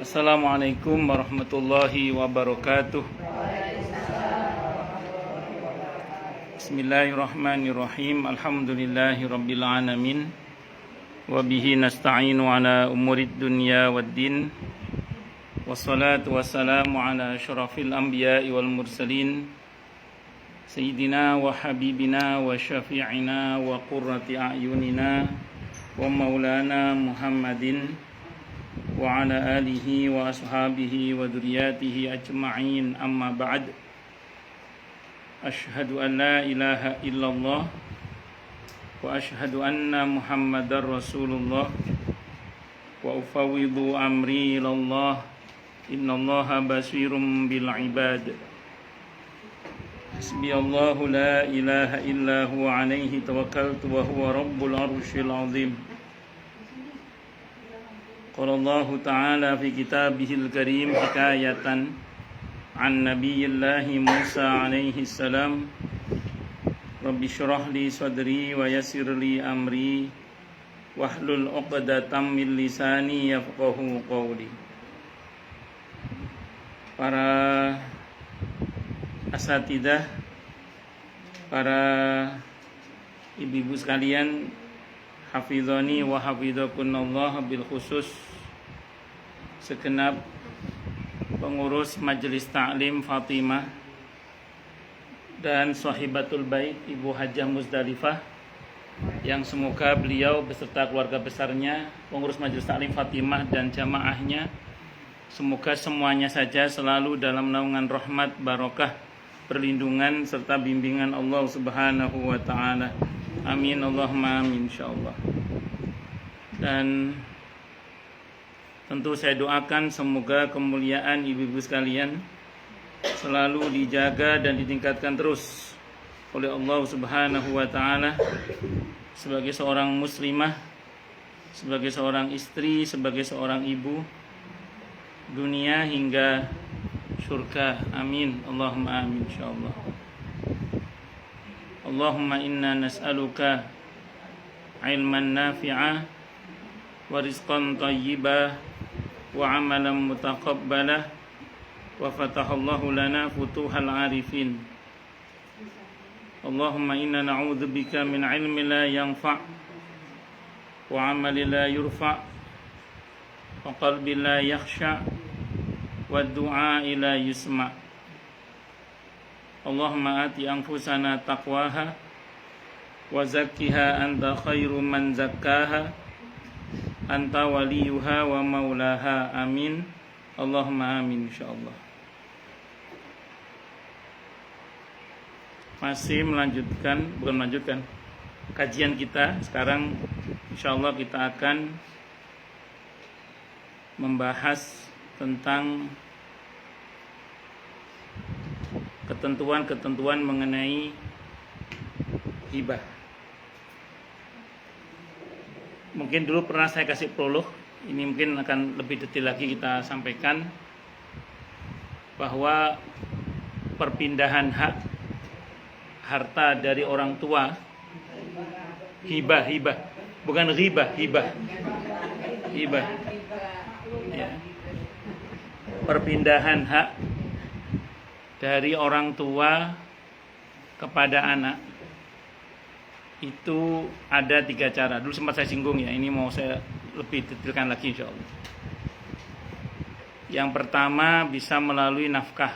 Assalamualaikum warahmatullahi wabarakatuh. Bismillahirrahmanirrahim. Alhamdulillahi rabbil alamin. Wa bihi nasta'inu ala umurid dunya waddin. Wassalatu wassalamu ala asyrafil anbiya'i wal mursalin. Sayyidina wa habibina wa syafi'ina wa qurrati a'yunina wa maulana Muhammadin wa ala alihi wa ashabihi wa dzurriyyatihi ajma'in, amma ba'd. Asyhadu an la ilaha illallah wa asyhadu anna Muhammadar Rasulullah wa ufawwidu amri ilallah innallaha basirum bil ibad. Hasbiyallahu la ilaha illa huwa alaihi tawakkaltu wa huwa rabbul arsyil azim. Qala Allah Ta'ala fi kitabihil karim hikayatan an nabiyillahi Musa alaihi salam. Rabbi syrah li sadri wa yassir li amri wahlul 'uqdatam min lisani yafqahu qawli. Para asatidzah, para ibu-ibu sekalian, hafizani wa hafizakunallah, bil khusus segenap pengurus Majelis Ta'lim Fatimah dan Sahibatul Bait Ibu Hajah Muzdalifah, yang semoga beliau beserta keluarga besarnya, pengurus Majelis Ta'lim Fatimah dan jamaahnya, semoga semuanya saja selalu dalam naungan rahmat, barokah, perlindungan serta bimbingan Allah Subhanahu wa Ta'ala. Amin Allahumma amin insyaallah. Dan tentu saya doakan semoga kemuliaan ibu-ibu sekalian selalu dijaga dan ditingkatkan terus oleh Allah Subhanahu wa Ta'ala sebagai seorang muslimah, sebagai seorang istri, sebagai seorang ibu, dunia hingga surga. Amin Allahumma amin insyaallah. Allahumma inna nas'aluka ilman nafi'ah wa rizqan thayyibah wa amalan mutaqabbalah wa fatahallahu lana futuhal arifin. Allahumma inna na'udzubika min ilmin la yanfa' wa amalin la yurfa' wa qalbin la yakhsha' wa du'a ila yusma'. Allahumma ati anfusana taqwaha wa zakkiha anta khairu man zakkaha anta waliyuha wa maulaha. Amin Allahumma amin insyaallah. Masih melanjutkan kajian kita. Sekarang insyaallah kita akan membahas tentang ketentuan-ketentuan mengenai hibah. Mungkin dulu pernah saya kasih prolog, ini mungkin akan lebih detail lagi kita sampaikan bahwa perpindahan hak harta dari orang tua, hibah, bukan ghibah, hibah. Ya. Perpindahan hak dari orang tua kepada anak itu ada 3 cara. Dulu sempat saya singgung ya, ini mau saya lebih detailkan lagi insyaallah. Yang pertama bisa melalui nafkah.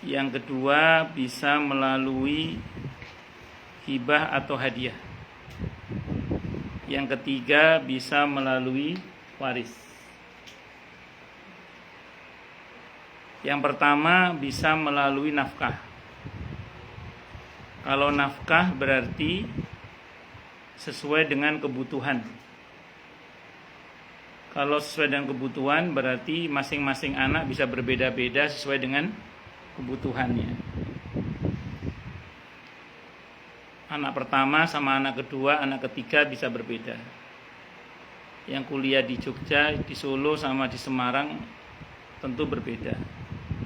Yang kedua bisa melalui hibah atau hadiah. Yang ketiga bisa melalui waris. Yang pertama bisa melalui nafkah. Kalau nafkah berarti sesuai dengan kebutuhan. Kalau sesuai dengan kebutuhan berarti masing-masing anak bisa berbeda-beda sesuai dengan kebutuhannya. Anak pertama sama anak kedua, anak ketiga bisa berbeda. Yang kuliah di Jogja, di Solo sama di Semarang tentu berbeda.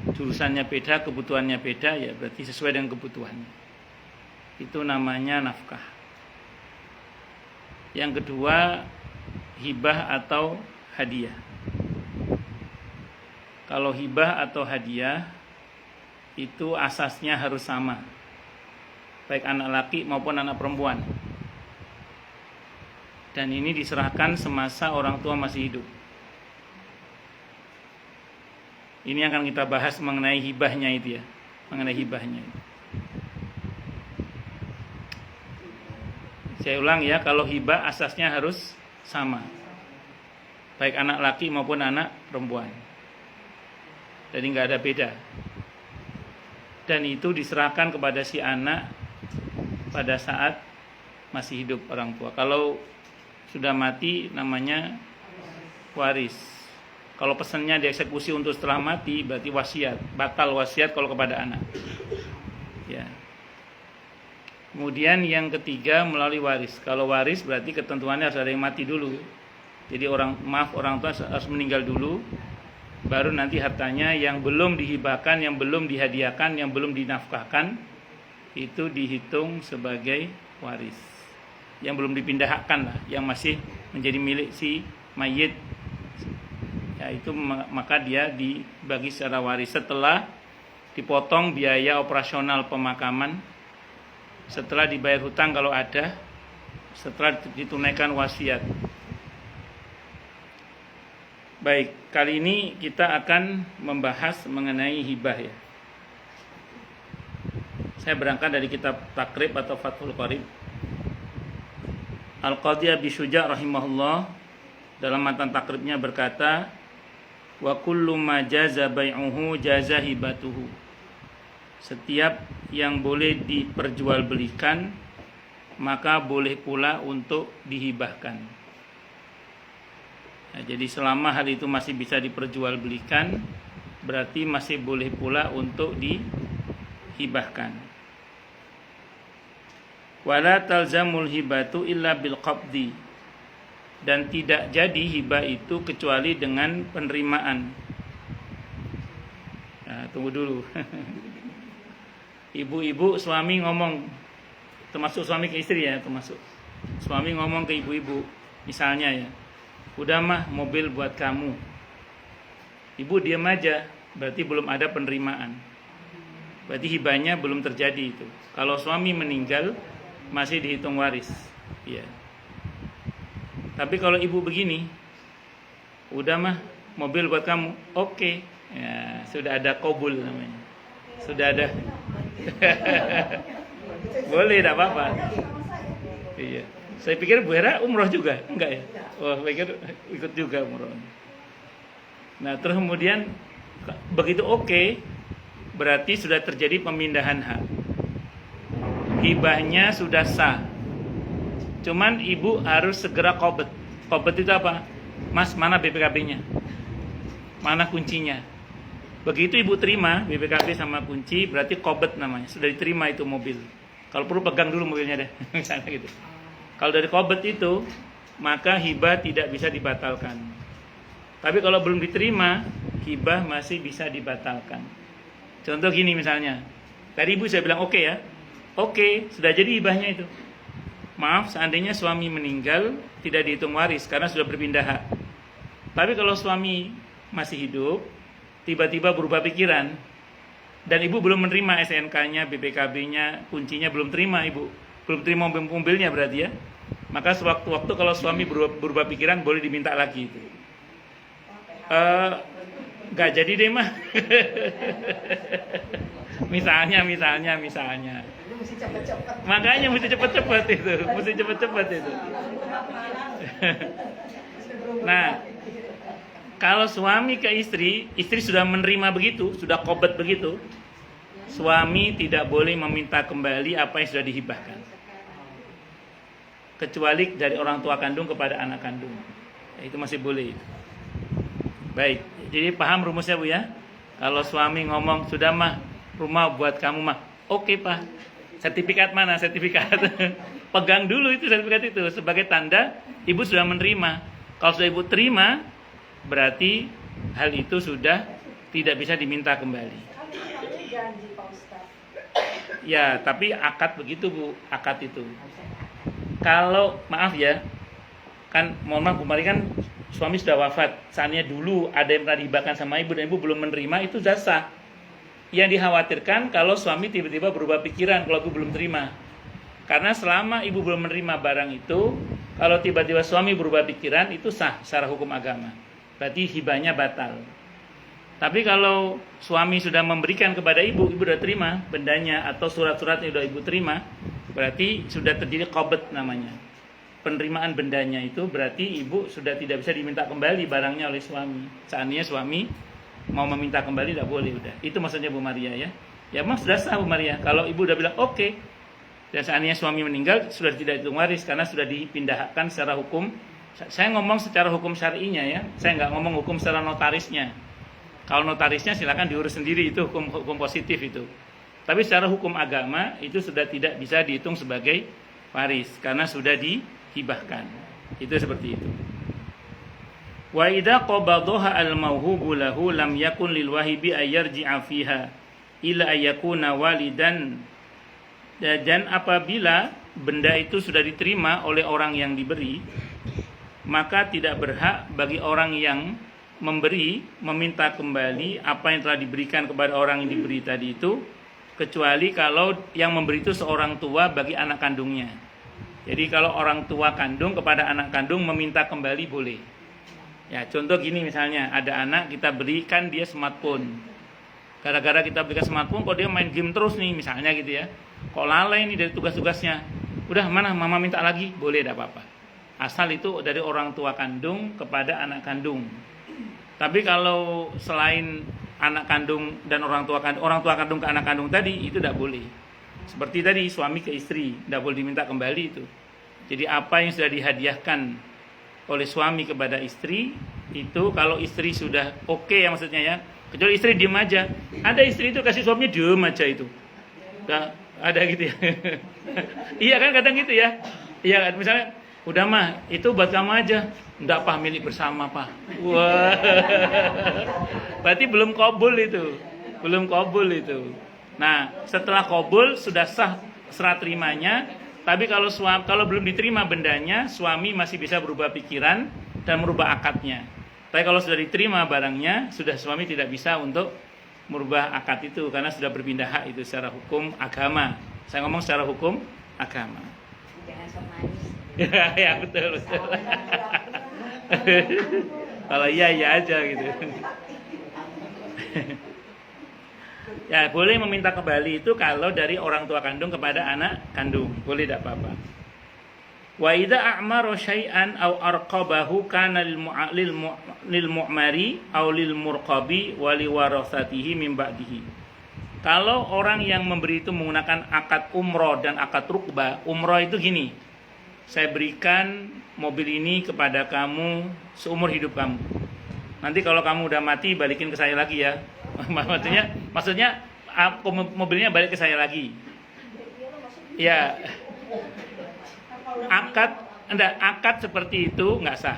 Jurusannya beda, kebutuhannya beda, ya berarti sesuai dengan kebutuhannya. Itu namanya nafkah. Yang kedua, hibah atau hadiah. Kalau hibah atau hadiah itu asasnya harus sama, baik anak laki maupun anak perempuan. Dan ini diserahkan semasa orang tua masih hidup. Ini akan kita bahas mengenai hibahnya itu ya, mengenai hibahnya itu. Saya ulang ya, kalau hibah asasnya harus sama, baik anak laki maupun anak perempuan. Jadi nggak ada beda. Dan itu diserahkan kepada si anak pada saat masih hidup orang tua. Kalau sudah mati namanya waris. Kalau pesannya dieksekusi untuk setelah mati berarti wasiat, batal wasiat kalau kepada anak. Ya. Kemudian yang ketiga melalui waris. Kalau waris berarti ketentuannya harus ada yang mati dulu. Jadi orang tua harus meninggal dulu, baru nanti hartanya yang belum dihibahkan, yang belum dihadiahkan, yang belum dinafkahkan itu dihitung sebagai waris. Yang belum dipindahkan lah, yang masih menjadi milik si mayit, ya itu maka dia dibagi secara waris setelah dipotong biaya operasional pemakaman, setelah dibayar hutang kalau ada, setelah ditunaikan wasiat. Baik, kali ini kita akan membahas mengenai hibah ya. Saya berangkat dari kitab Takrib atau Fathul Qarib. Al-Qadhi Abi Syuja' rahimahullah dalam matan takribnya berkata, wa kullu ma jaza bai'uhu jaza hibatuhu. Setiap yang boleh diperjualbelikan maka boleh pula untuk dihibahkan. Nah, jadi selama hal itu masih bisa diperjualbelikan, berarti masih boleh pula untuk dihibahkan. Wala talzamul hibatu illa bil qabdi. Dan tidak jadi hibah itu kecuali dengan penerimaan. Nah, tunggu dulu. Ibu-ibu suami ngomong, termasuk suami ke istri ya, termasuk suami ngomong ke ibu-ibu, misalnya ya, udah mah mobil buat kamu. Ibu diam aja, berarti belum ada penerimaan. Berarti hibahnya belum terjadi itu. Kalau suami meninggal masih dihitung waris. Ya. Tapi kalau ibu begini, udah mah mobil buat kamu. Oke. Ya, sudah ada qabul namanya. Sudah ada. Boleh, tidak apa-apa. Iya. Saya pikir Bu Hera umroh juga, enggak ya? Oh, saya pikir ikut juga umroh. Nah, terus kemudian begitu oke, berarti sudah terjadi pemindahan hak. Hibahnya sudah sah. Cuman ibu harus segera qobet. Qobet itu apa? Mas, mana BPKB-nya? Mana kuncinya? Begitu ibu terima BPKB sama kunci, berarti qobet namanya. Sudah diterima itu mobil. Kalau perlu pegang dulu mobilnya deh, misalnya gitu. Kalau dari qobet itu, maka hibah tidak bisa dibatalkan. Tapi kalau belum diterima, hibah masih bisa dibatalkan. Contoh gini misalnya, tadi ibu saya bilang oke ya, oke, sudah jadi hibahnya itu. Maaf, seandainya suami meninggal, tidak dihitung waris karena sudah berpindah hak. Tapi kalau suami masih hidup, tiba-tiba berubah pikiran, dan ibu belum menerima SNK-nya, BPKB-nya, kuncinya belum terima ibu, belum terima mobilnya berarti ya. Maka sewaktu-waktu kalau suami berubah pikiran boleh diminta lagi itu. Gak jadi deh mah. misalnya. Makanya mesti cepet-cepet itu. Nah, kalau suami ke istri sudah menerima begitu, sudah qobet begitu, suami tidak boleh meminta kembali apa yang sudah dihibahkan. Kecuali dari orang tua kandung kepada anak kandung. Itu masih boleh. Baik, jadi paham rumusnya Bu ya? Kalau suami ngomong, sudah mah rumah buat kamu mah. Oke Pak. Sertifikat mana? Sertifikat. Pegang dulu itu sertifikat itu sebagai tanda ibu sudah menerima. Kalau sudah ibu terima, berarti hal itu sudah tidak bisa diminta kembali. Ya, tapi akad begitu Bu, akad itu. Kalau maaf ya, kan mohon maaf Bu Mari kan suami sudah wafat, seandainya dulu ada yang pernah dihibahkan sama ibu dan ibu belum menerima, itu sudah sah. Yang dikhawatirkan kalau suami tiba-tiba berubah pikiran kalau ibu belum terima. Karena selama ibu belum menerima barang itu, kalau tiba-tiba suami berubah pikiran, itu sah secara hukum agama. Berarti hibahnya batal. Tapi kalau suami sudah memberikan kepada ibu, ibu sudah terima bendanya atau surat-suratnya sudah ibu terima, berarti sudah terjadi qabd namanya. Penerimaan bendanya itu berarti ibu sudah tidak bisa diminta kembali barangnya oleh suami. Seandainya suami mau meminta kembali tidak boleh udah. Itu maksudnya Bu Maria ya. Ya memang sudah sah Bu Maria. Kalau ibu udah bilang oke, dan seandainya suami meninggal sudah tidak dihitung waris karena sudah dipindahkan secara hukum. Saya ngomong secara hukum syar'inya ya. Saya nggak ngomong hukum secara notarisnya. Kalau notarisnya silakan diurus sendiri, itu hukum positif itu. Tapi secara hukum agama itu sudah tidak bisa dihitung sebagai waris karena sudah dihibahkan. Itu seperti itu. Wa idza qabadaha al-mauhubu lahu lam yakun lil wahibi ayarji'a fiha ila ayakuna walidan. Dan apabila benda itu sudah diterima oleh orang yang diberi, maka tidak berhak bagi orang yang memberi meminta kembali apa yang telah diberikan kepada orang yang diberi tadi itu, kecuali kalau yang memberi itu seorang tua bagi anak kandungnya. Jadi kalau orang tua kandung kepada anak kandung meminta kembali boleh. Ya contoh gini misalnya, ada anak kita berikan dia smartphone. Gara-gara kita berikan smartphone kok dia main game terus nih misalnya gitu ya. Kok lalai nih dari tugas-tugasnya. Udah mana mama minta lagi, boleh tidak apa-apa. Asal itu dari orang tua kandung kepada anak kandung. Tapi kalau selain anak kandung dan orang tua kandung ke anak kandung tadi, itu tidak boleh. Seperti tadi suami ke istri, tidak boleh diminta kembali itu. Jadi apa yang sudah dihadiahkan oleh suami kepada istri, itu kalau istri sudah oke ya maksudnya ya, kecuali istri diem aja. Ada istri itu kasih suaminya diem aja itu. Nah, ada gitu ya. Iya kan kadang gitu ya. Iya misalnya, udah mah itu buat kamu aja. Enggak Pak, milik bersama Pak. Wah. Berarti belum qabul itu. Belum qabul itu. Nah, setelah qabul sudah sah serah terimanya, tapi kalau belum diterima bendanya, suami masih bisa berubah pikiran dan merubah akadnya. Tapi kalau sudah diterima barangnya, sudah suami tidak bisa untuk merubah akad itu karena sudah berpindah hak itu secara hukum agama. Saya ngomong secara hukum agama. Jangan sok manis. Ya betul. Kalau iya aja gitu. Ya boleh meminta kembali itu kalau dari orang tua kandung kepada anak kandung, boleh tidak apa-apa. Wa idza a'mara syai'an aw arqabahu kana lil mu'mari aw lil murqabi wa li warasatihi min ba'dihi. Kalau orang yang memberi itu menggunakan akad umroh dan akad rukbah, umroh itu gini. Saya berikan mobil ini kepada kamu seumur hidup kamu. Nanti kalau kamu udah mati balikin ke saya lagi ya. Maksudnya mobilnya balik ke saya lagi. Ya. Akad seperti itu nggak sah.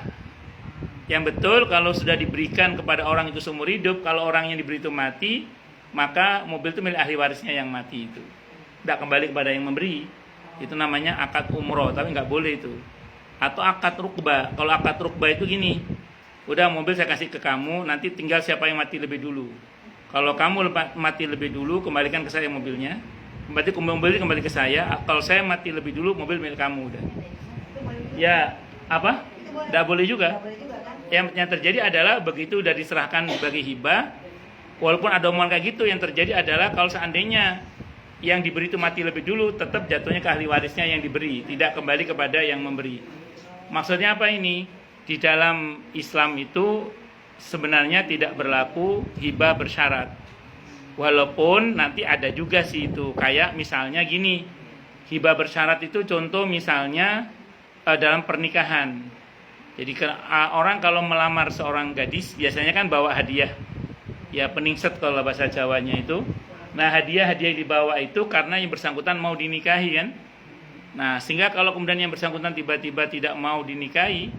Yang betul kalau sudah diberikan kepada orang itu seumur hidup, kalau orang yang diberi itu mati, maka mobil itu milik ahli warisnya yang mati itu. Tidak kembali kepada yang memberi. Itu namanya akad umroh, tapi nggak boleh itu. Atau akad rukbah. Kalau akad rukbah itu gini, udah mobil saya kasih ke kamu, nanti tinggal siapa yang mati lebih dulu. Kalau kamu mati lebih dulu, kembalikan ke saya mobilnya. Berarti mobil kembali ke saya. Kalau saya mati lebih dulu, mobil milik kamu udah. Ya, apa? Tidak boleh juga. Yang terjadi adalah begitu udah diserahkan sebagai hibah, walaupun ada omongan kayak gitu, yang terjadi adalah kalau seandainya yang diberi itu mati lebih dulu, tetap jatuhnya ke ahli warisnya yang diberi, tidak kembali kepada yang memberi. Maksudnya apa ini? Di dalam Islam itu sebenarnya tidak berlaku hibah bersyarat. Walaupun nanti ada juga sih itu, kayak misalnya gini, hibah bersyarat itu contoh misalnya dalam pernikahan. Jadi orang kalau melamar seorang gadis biasanya kan bawa hadiah. Ya peningset kalau bahasa Jawanya itu. Nah hadiah yang dibawa itu karena yang bersangkutan mau dinikahi kan. Nah sehingga kalau kemudian yang bersangkutan tiba-tiba tidak mau dinikahi,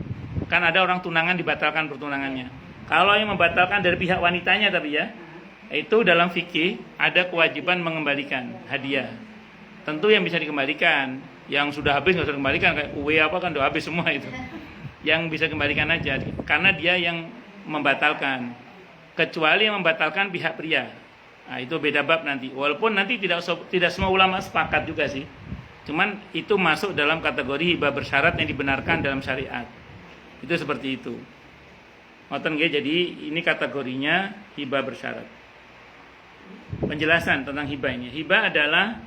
kan ada orang tunangan dibatalkan pertunangannya. Kalau yang membatalkan dari pihak wanitanya tapi ya, itu dalam fikih ada kewajiban mengembalikan hadiah. Tentu yang bisa dikembalikan, yang sudah habis nggak usah dikembalikan, kayak kue apa kan udah habis semua itu. yang bisa kembalikan aja, karena dia yang membatalkan. Kecuali yang membatalkan pihak pria. Nah, itu beda bab nanti. Walaupun nanti tidak semua ulama sepakat juga sih. Cuman itu masuk dalam kategori hibah bersyarat yang dibenarkan dalam syariat. Itu seperti itu. Ngoten nggih, jadi ini kategorinya hibah bersyarat. Penjelasan tentang hibah ini. Hibah adalah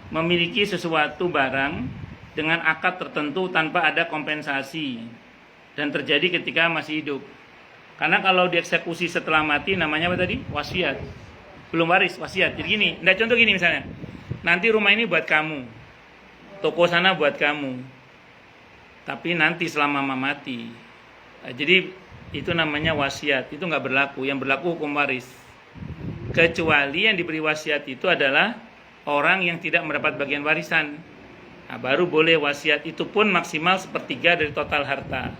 memiliki sesuatu barang dengan akad tertentu tanpa ada kompensasi dan terjadi ketika masih hidup. Karena kalau dieksekusi setelah mati namanya apa tadi? Wasiat. Belum waris, wasiat. Jadi gini, contoh gini misalnya. Nanti rumah ini buat kamu. Toko sana buat kamu. Tapi nanti selama mama mati. Nah, jadi itu namanya wasiat. Itu nggak berlaku. Yang berlaku hukum waris. Kecuali yang diberi wasiat itu adalah orang yang tidak mendapat bagian warisan. Nah, baru boleh wasiat, itu pun maksimal sepertiga dari total harta.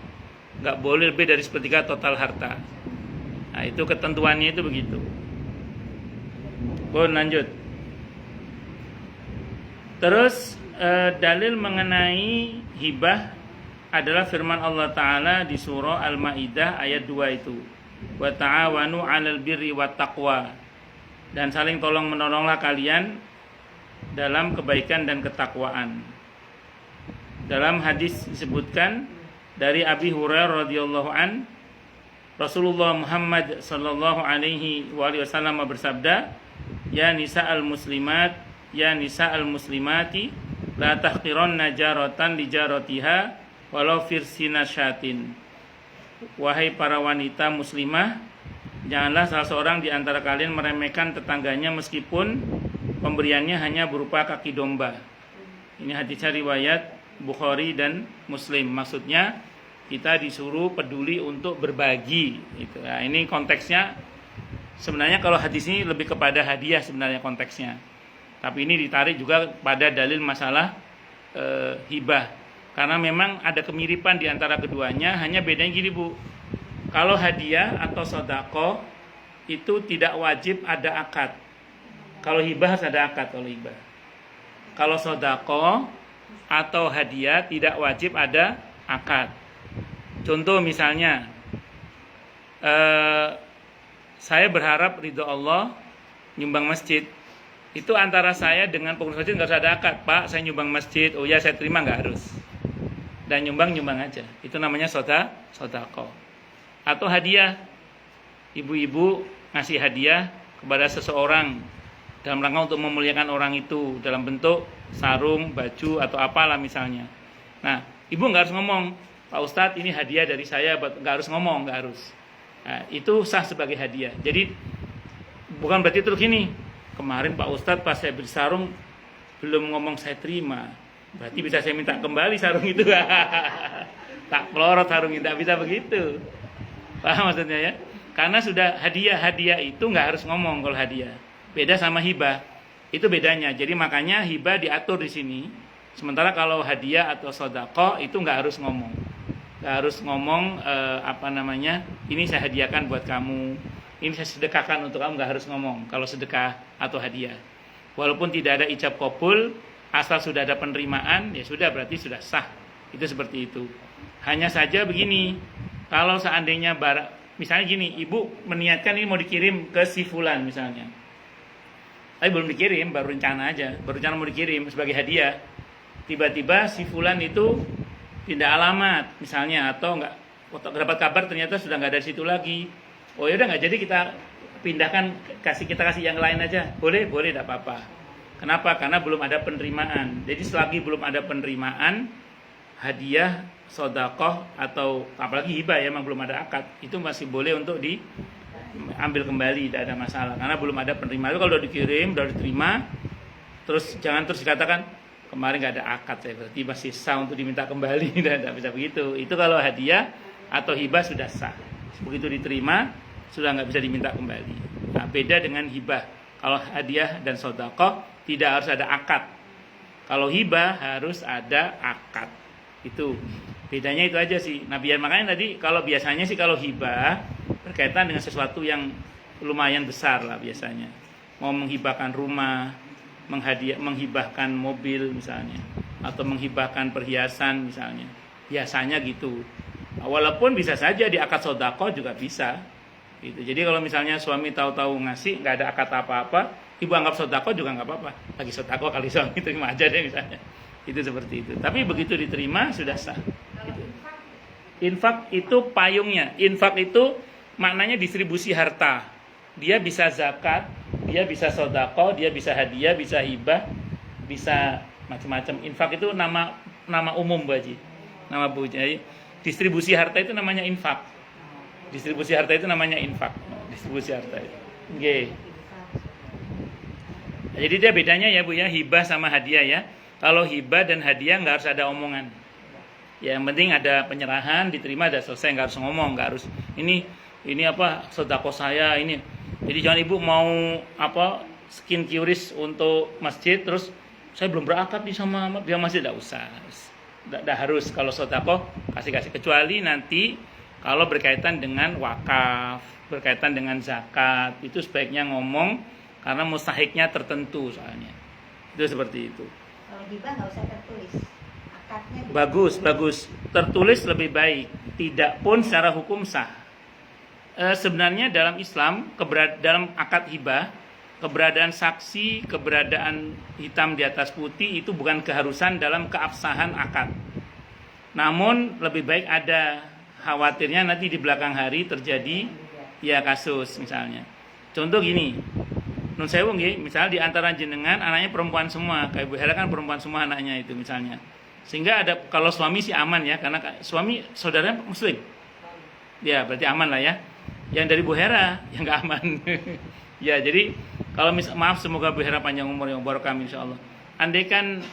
Nggak boleh lebih dari sepertiga total harta. Nah, itu ketentuannya itu begitu. Lanjut. Terus dalil mengenai hibah adalah firman Allah Ta'ala di surah Al-Ma'idah ayat 2 itu. Wa ta'awanu 'alal birri wat taqwa. Dan saling tolong menolonglah kalian dalam kebaikan dan ketakwaan. Dalam hadis disebutkan dari Abi Hurairah radhiyallahu an, Rasulullah Muhammad sallallahu alaihi wasallam bersabda, "Ya nisa'al muslimat, ya nisa'al muslimati, la tahqiranna jaratan li jaratiha walau firsina syatin." Wahai para wanita muslimah, janganlah salah seorang di antara kalian meremehkan tetangganya meskipun pemberiannya hanya berupa kaki domba. Ini hadisnya riwayat Bukhari dan Muslim. Maksudnya kita disuruh peduli untuk berbagi. Gitu. Nah, ini konteksnya sebenarnya kalau hadis ini lebih kepada hadiah sebenarnya konteksnya. Tapi ini ditarik juga pada dalil masalah hibah. Karena memang ada kemiripan di antara keduanya. Hanya bedanya gini Bu. Kalau hadiah atau sedekah itu tidak wajib ada akad. Kalau hibah harus ada akad kalau hibah. Kalau sedekah atau hadiah tidak wajib ada akad. Contoh misalnya, saya berharap ridho Allah nyumbang masjid. Itu antara saya dengan pengurus masjid nggak usah ada akad. Pak, saya nyumbang masjid. Oh ya, saya terima, nggak harus. Dan nyumbang aja. Itu namanya sedekah. Atau hadiah. Ibu-ibu ngasih hadiah kepada seseorang dalam rangka untuk memuliakan orang itu dalam bentuk sarung, baju atau apalah misalnya. Nah, ibu nggak harus ngomong, Pak Ustadz ini hadiah dari saya, nggak harus ngomong, nggak harus. Nah, itu sah sebagai hadiah. Jadi bukan berarti terus gini, kemarin Pak Ustadz pas saya beli sarung belum ngomong saya terima, berarti bisa saya minta kembali sarung itu. Tak pelorot sarung, tidak bisa begitu. Paham maksudnya ya? Karena sudah hadiah itu nggak harus ngomong kalau hadiah. Beda sama hibah, itu bedanya. Jadi makanya hibah diatur di sini. Sementara kalau hadiah atau sedekah itu nggak harus ngomong, nggak harus ngomong ini saya hadiahkan buat kamu, ini saya sedekahkan untuk kamu, nggak harus ngomong. Kalau sedekah atau hadiah, walaupun tidak ada ijab qabul, asal sudah ada penerimaan, ya sudah berarti sudah sah. Itu seperti itu. Hanya saja begini, kalau seandainya misalnya gini, ibu meniatkan ini mau dikirim ke si fulan misalnya. Tapi belum dikirim, baru rencana mau dikirim sebagai hadiah. Tiba-tiba si fulan itu pindah alamat misalnya, atau enggak dapat kabar ternyata sudah enggak ada di situ lagi. Oh ya udah enggak jadi kita pindahkan, kita kasih yang lain aja. Boleh enggak apa-apa. Kenapa? Karena belum ada penerimaan. Jadi selagi belum ada penerimaan, hadiah, sedekah atau apalagi hibah ya, memang belum ada akad, itu masih boleh untuk diambil kembali, tidak ada masalah karena belum ada penerimaan. Itu kalau udah dikirim, udah diterima, terus jangan terus dikatakan kemarin nggak ada akad, ya berarti masih sah untuk diminta kembali. Tidak bisa begitu. Itu kalau hadiah atau hibah sudah sah, begitu diterima sudah nggak bisa diminta kembali. Nah, beda dengan hibah. Kalau hadiah dan sedekah tidak harus ada akad. Kalau hibah harus ada akad. Itu bedanya itu aja sih. Nah, makanya tadi kalau biasanya sih kalau hibah berkaitan dengan sesuatu yang lumayan besar lah biasanya. Mau menghibahkan rumah, menghibahkan mobil misalnya, atau menghibahkan perhiasan misalnya. Biasanya gitu. Walaupun bisa saja di akad sodako juga bisa. Gitu. Jadi kalau misalnya suami tahu-tahu ngasih, nggak ada akad apa-apa, ibu anggap sodako juga nggak apa-apa. Lagi sodako kali suami terima aja deh misalnya. Itu seperti itu. Tapi begitu diterima sudah sah. Gitu. Infak itu payungnya. Infak itu maknanya distribusi harta. Dia bisa zakat, dia bisa sodako, dia bisa hadiah, bisa hibah, bisa macam-macam. Infak itu nama umum Bu Haji. Nama Bu Haji. Distribusi harta itu namanya infak. Distribusi harta itu namanya infak. Distribusi harta itu. Oke. Jadi dia bedanya ya Bu ya, hibah sama hadiah ya. Kalau hibah dan hadiah nggak harus ada omongan. Ya, yang penting ada penyerahan, diterima, ada selesai, nggak harus ngomong, nggak harus ini apa sedekah saya ini. Jadi jangan ibu mau apa skin curis untuk masjid terus saya belum berakad nih sama dia masjid, tidak usah. Tidak harus kalau sedekah kasih kecuali nanti kalau berkaitan dengan wakaf, berkaitan dengan zakat, itu sebaiknya ngomong karena mustahiknya tertentu soalnya. Itu seperti itu. Kalau hibah nggak usah tertulis. Akadnya Bagus. Tertulis lebih baik. Tidak pun secara hukum sah. Sebenarnya dalam Islam, dalam akad hibah, keberadaan saksi, keberadaan hitam di atas putih itu bukan keharusan dalam keabsahan akad. Namun lebih baik ada, khawatirnya nanti di belakang hari terjadi ya kasus misalnya. Contoh gini, nun sewu nggih, misalnya di antara jenengan anaknya perempuan semua, kayak Bu Hera kan perempuan semua anaknya itu misalnya. Sehingga ada kalau suami sih aman ya, karena suami saudaranya muslim. Ya, berarti aman lah ya. Yang dari Bu Hera yang enggak aman. Ya, jadi kalau maaf semoga Bu Hera panjang umur yang barokah insyaallah. Andaikan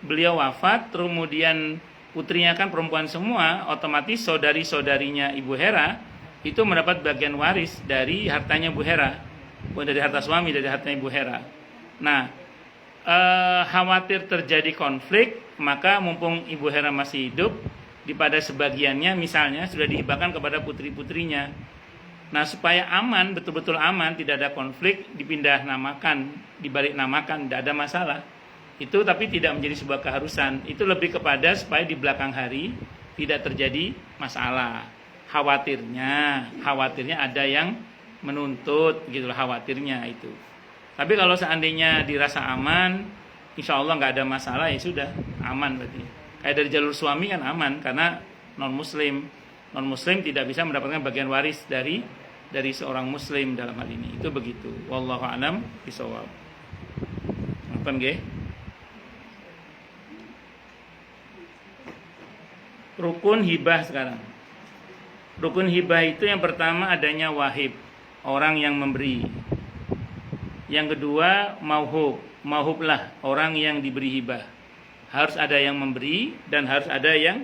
beliau wafat, kemudian putrinya kan perempuan semua, otomatis saudari-saudarinya Ibu Hera itu mendapat bagian waris dari hartanya Bu Hera. Bukan dari harta suami, dari hartanya Ibu Hera. Nah, khawatir terjadi konflik, maka mumpung Ibu Hera masih hidup, pada sebagiannya misalnya sudah dihibahkan kepada putri-putrinya. Nah, supaya aman, betul-betul aman, tidak ada konflik, dipindah namakan, dibalik namakan, tidak ada masalah. Itu tapi tidak menjadi sebuah keharusan. Itu lebih kepada supaya di belakang hari tidak terjadi masalah. Khawatirnya ada yang menuntut, gitulah khawatirnya itu. Tapi kalau seandainya dirasa aman, insya Allah nggak ada masalah, ya sudah aman berarti. Kayak dari jalur suami kan aman karena non muslim tidak bisa mendapatkan bagian waris dari seorang muslim dalam hal ini. Itu begitu. Wallahu a'lam bishawab. Apa nggih? Rukun hibah sekarang. Rukun hibah itu yang pertama adanya wahib, orang yang memberi. Yang kedua mauhub, mauhublah orang yang diberi hibah. Harus ada yang memberi dan harus ada yang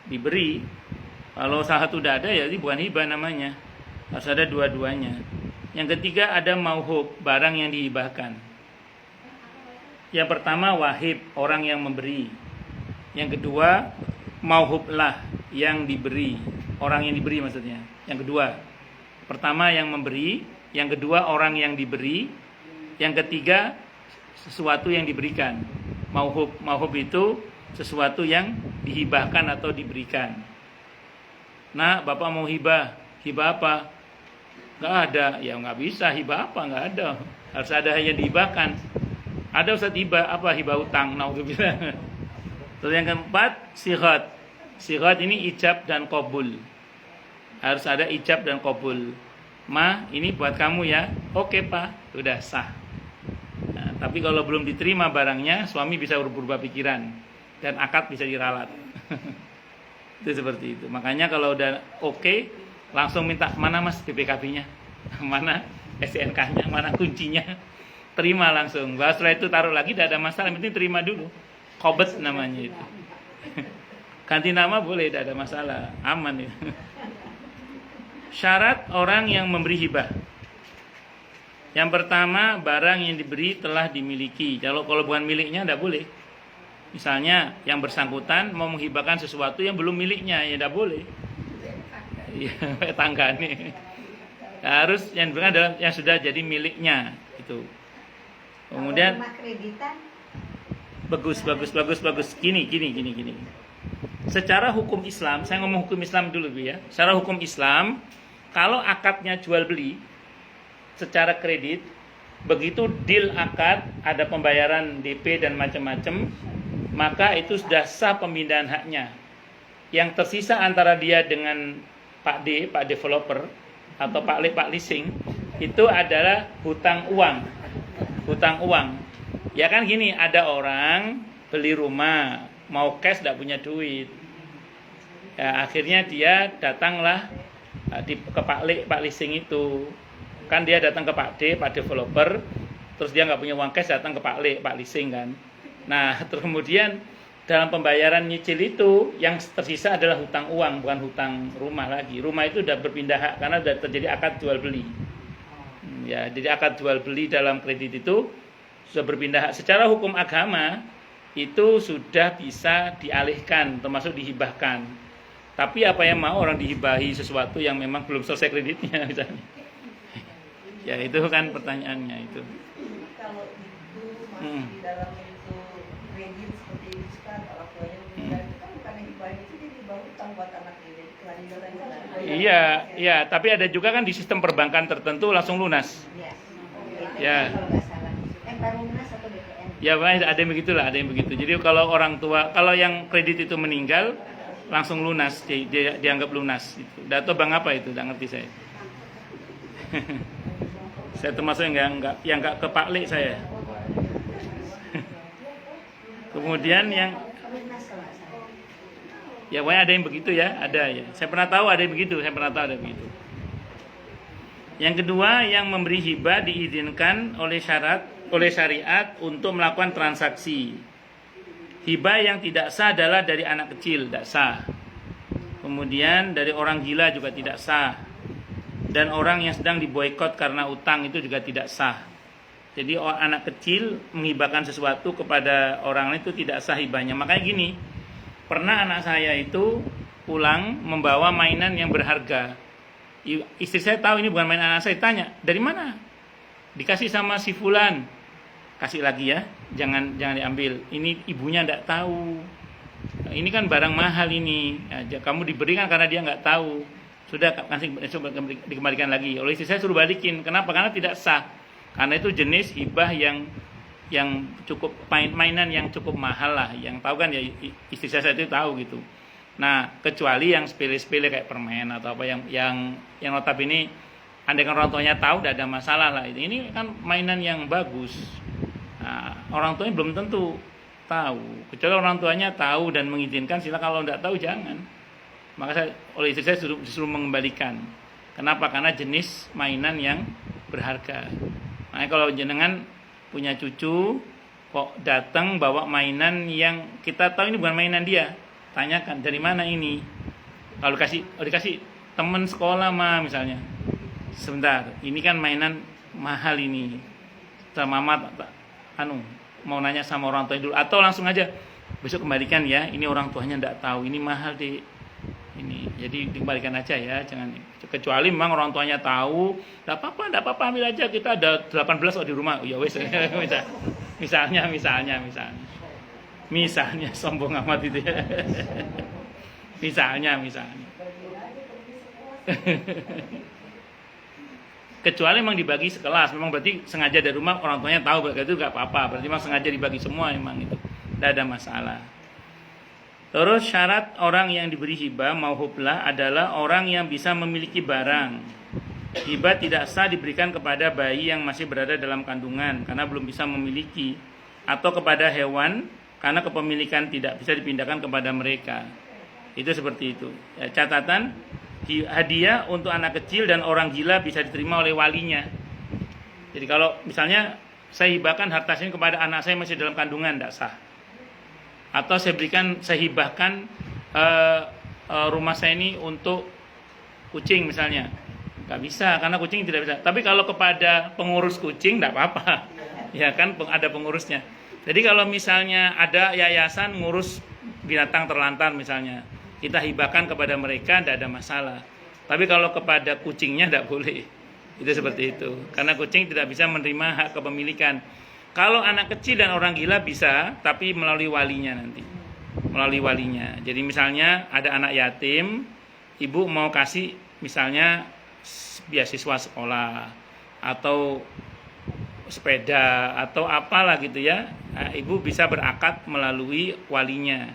diberi. Kalau salah satu tidak ada ya ini bukan hibah namanya. Harus ada dua-duanya. Yang ketiga ada mauhub, barang yang dihibahkan. Yang pertama wahib, orang yang memberi. Yang kedua mauhublah yang diberi, orang yang diberi maksudnya. Yang kedua, pertama yang memberi, yang kedua orang yang diberi, yang ketiga sesuatu yang diberikan. Mauhub itu sesuatu yang dihibahkan atau diberikan. Nah, Bapak mau hibah apa? Nggak ada, ya nggak bisa hibah apa, nggak ada. Harus ada yang dihibahkan. Ada Ustaz hibah apa? Hibah utang. Naudzubillah. Terus yang keempat sighat. Sighat ini ijab dan qabul. Harus ada ijab dan qabul. Ma, ini buat kamu ya. Oke Pak, sudah sah. Nah, tapi kalau belum diterima barangnya, suami bisa berubah pikiran dan akad bisa diralat. Itu seperti itu. Makanya kalau udah oke, langsung minta mana Mas BPKB-nya, mana STNK-nya, mana kuncinya, terima langsung. Bahwa setelah itu taruh lagi, tidak ada masalah. Yang penting terima dulu. Qobet namanya itu. Ganti nama boleh, tidak ada masalah, aman itu. Syarat orang yang memberi hibah. Yang pertama, barang yang diberi telah dimiliki. Kalau bukan miliknya tidak boleh. Misalnya yang bersangkutan mau menghibahkan sesuatu yang belum miliknya, ya tidak boleh. Ya, tangga nih. Harus yang diberikan adalah yang sudah jadi miliknya itu. Kemudian kreditan bagus. Gini. secara hukum Islam, saya ngomong hukum Islam dulu Bu ya. Secara hukum Islam, kalau akadnya jual beli secara kredit, begitu deal akad, ada pembayaran DP dan macam-macam, maka itu sudah sah pemindahan haknya. Yang tersisa antara dia dengan Pak D, Pak developer, atau Pak leasing, itu adalah hutang uang. Hutang uang. Ya kan gini, ada orang beli rumah, mau cash tidak punya duit. Ya, akhirnya dia datanglah ke Pak leasing itu. Kan dia datang ke Pak D, Pak developer, terus dia nggak punya uang cash, datang ke Pak leasing kan. Nah, terus kemudian dalam pembayaran nyicil itu yang tersisa adalah hutang uang, bukan hutang rumah lagi. Rumah itu sudah berpindah hak karena sudah terjadi akad jual beli. Ya, jadi akad jual beli dalam kredit itu sudah berpindah hak. Secara hukum agama itu sudah bisa dialihkan, termasuk dihibahkan. Tapi apa yang mau orang dihibahi sesuatu yang memang belum selesai kreditnya misalnya. Ya itu kan pertanyaannya itu. Kalau itu masih di dalam itu kredit seperti ini sekarang orang tuanya meninggal itu kan bukan yang hibah itu jadi hibah utang buat anaknya jadi kelanjutan Iya, tapi ada juga kan di sistem perbankan tertentu langsung lunas. Ya. Ya. Kalau nggak salah. Baru lunas atau BPN? Ya, ada yang begitulah, ada yang begitu. Jadi kalau orang tua, kalau yang kredit itu meninggal langsung lunas, dianggap lunas. Itu. Dato bang apa itu? Tidak ngerti saya. Saya termasuk yang nggak ke Pak Le saya. Kemudian yang Lunas kalau nggak salah. ya pokoknya ada yang begitu ya, ada ya. Saya pernah tahu ada yang begitu, ada begitu. Yang kedua, yang memberi hibah diizinkan oleh syariat untuk melakukan transaksi. Hibah yang tidak sah adalah dari anak kecil, tidak sah. Kemudian dari orang gila juga tidak sah. Dan orang yang sedang diboikot karena utang itu juga tidak sah. Jadi anak kecil menghibahkan sesuatu kepada orang lain itu tidak sah hibahnya. Makanya gini, pernah anak saya itu pulang membawa mainan yang berharga. Istri saya tahu ini bukan mainan anak saya, tanya, dari mana? Dikasih sama si fulan. Kasih lagi ya, jangan diambil. Ini ibunya tidak tahu. Ini kan barang mahal ini. Ya, kamu diberikan karena dia nggak tahu. Sudah dikembalikan lagi. Oleh istri saya suruh balikin. Kenapa? Karena tidak sah. Karena itu jenis hibah yang cukup mainan yang cukup mahal lah. Yang tahu kan ya istri saya itu tahu gitu. Nah, kecuali yang sepele-sepele kayak permen atau apa yang notabene andaikan orang tuanya tahu tidak ada masalah lah. Ini kan mainan yang bagus. Nah, orang tuanya belum tentu tahu. Kecuali orang tuanya tahu dan mengizinkan, silakan. Kalau tidak tahu jangan. Maka oleh istri saya disuruh mengembalikan. Kenapa? Karena jenis mainan yang berharga. Nah, kalau jenengan punya cucu kok datang bawa mainan yang kita tahu ini bukan mainan dia, tanyakan dari mana ini. Kalau dikasih teman sekolah mah misalnya, sebentar, ini kan mainan mahal ini. Sama mama mau nanya sama orang tua dulu, atau langsung aja besok kembalikan ya, ini orang tuanya tidak tahu, ini mahal deh. Ini jadi dikembalikan aja ya, jangan, kecuali memang orang tuanya tahu, enggak apa-apa ambil aja, kita ada 18 kok di rumah. Oh ya wes. misalnya sombong amat itu ya. misalnya kecuali memang dibagi sekelas, memang berarti sengaja dari rumah orang tuanya tahu, berarti itu enggak apa-apa, berarti memang sengaja dibagi semua, memang itu tidak ada masalah. Terus syarat orang yang diberi hibah mau hublah adalah orang yang bisa memiliki barang. Hibah tidak sah diberikan kepada bayi yang masih berada dalam kandungan karena belum bisa memiliki, atau kepada hewan karena kepemilikan tidak bisa dipindahkan kepada mereka. Itu seperti itu. Ya, catatan, hadiah untuk anak kecil dan orang gila bisa diterima oleh walinya. Jadi kalau misalnya saya hibahkan harta saya kepada anak saya masih dalam kandungan, tidak sah. Atau saya hibahkan rumah saya ini untuk kucing misalnya, nggak bisa karena kucing tidak bisa. Tapi kalau kepada pengurus kucing tidak apa-apa, ya kan ada pengurusnya. Jadi kalau misalnya ada yayasan ngurus binatang terlantar misalnya, kita hibahkan kepada mereka tidak ada masalah. Tapi kalau kepada kucingnya tidak boleh. Itu seperti itu, karena kucing tidak bisa menerima hak kepemilikan. Kalau anak kecil dan orang gila bisa, tapi melalui walinya nanti. melalui walinya. Jadi misalnya ada anak yatim, ibu mau kasih misalnya beasiswa sekolah atau sepeda atau apalah gitu ya. Nah, ibu bisa berakad melalui walinya.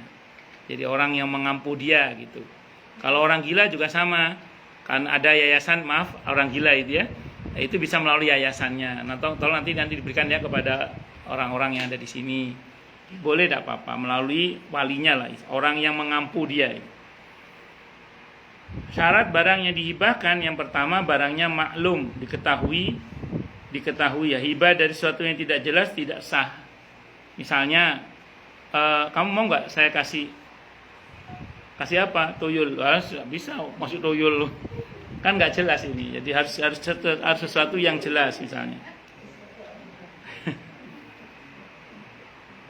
Jadi orang yang mengampu dia gitu. Kalau orang gila juga sama. Kan ada yayasan, maaf, orang gila itu ya. Nah, itu bisa melalui yayasannya. Nah, tolong nanti diberikan ya kepada orang-orang yang ada di sini. Boleh tidak apa-apa melalui walinya lah, orang yang mengampu dia. Syarat barang yang dihibahkan yang pertama barangnya maklum, diketahui ya. Hibah dari sesuatu yang tidak jelas tidak sah. Misalnya kamu mau nggak saya kasih apa? Tuyul. Bisa masuk tuyul kan nggak jelas ini. Jadi harus sesuatu yang jelas misalnya.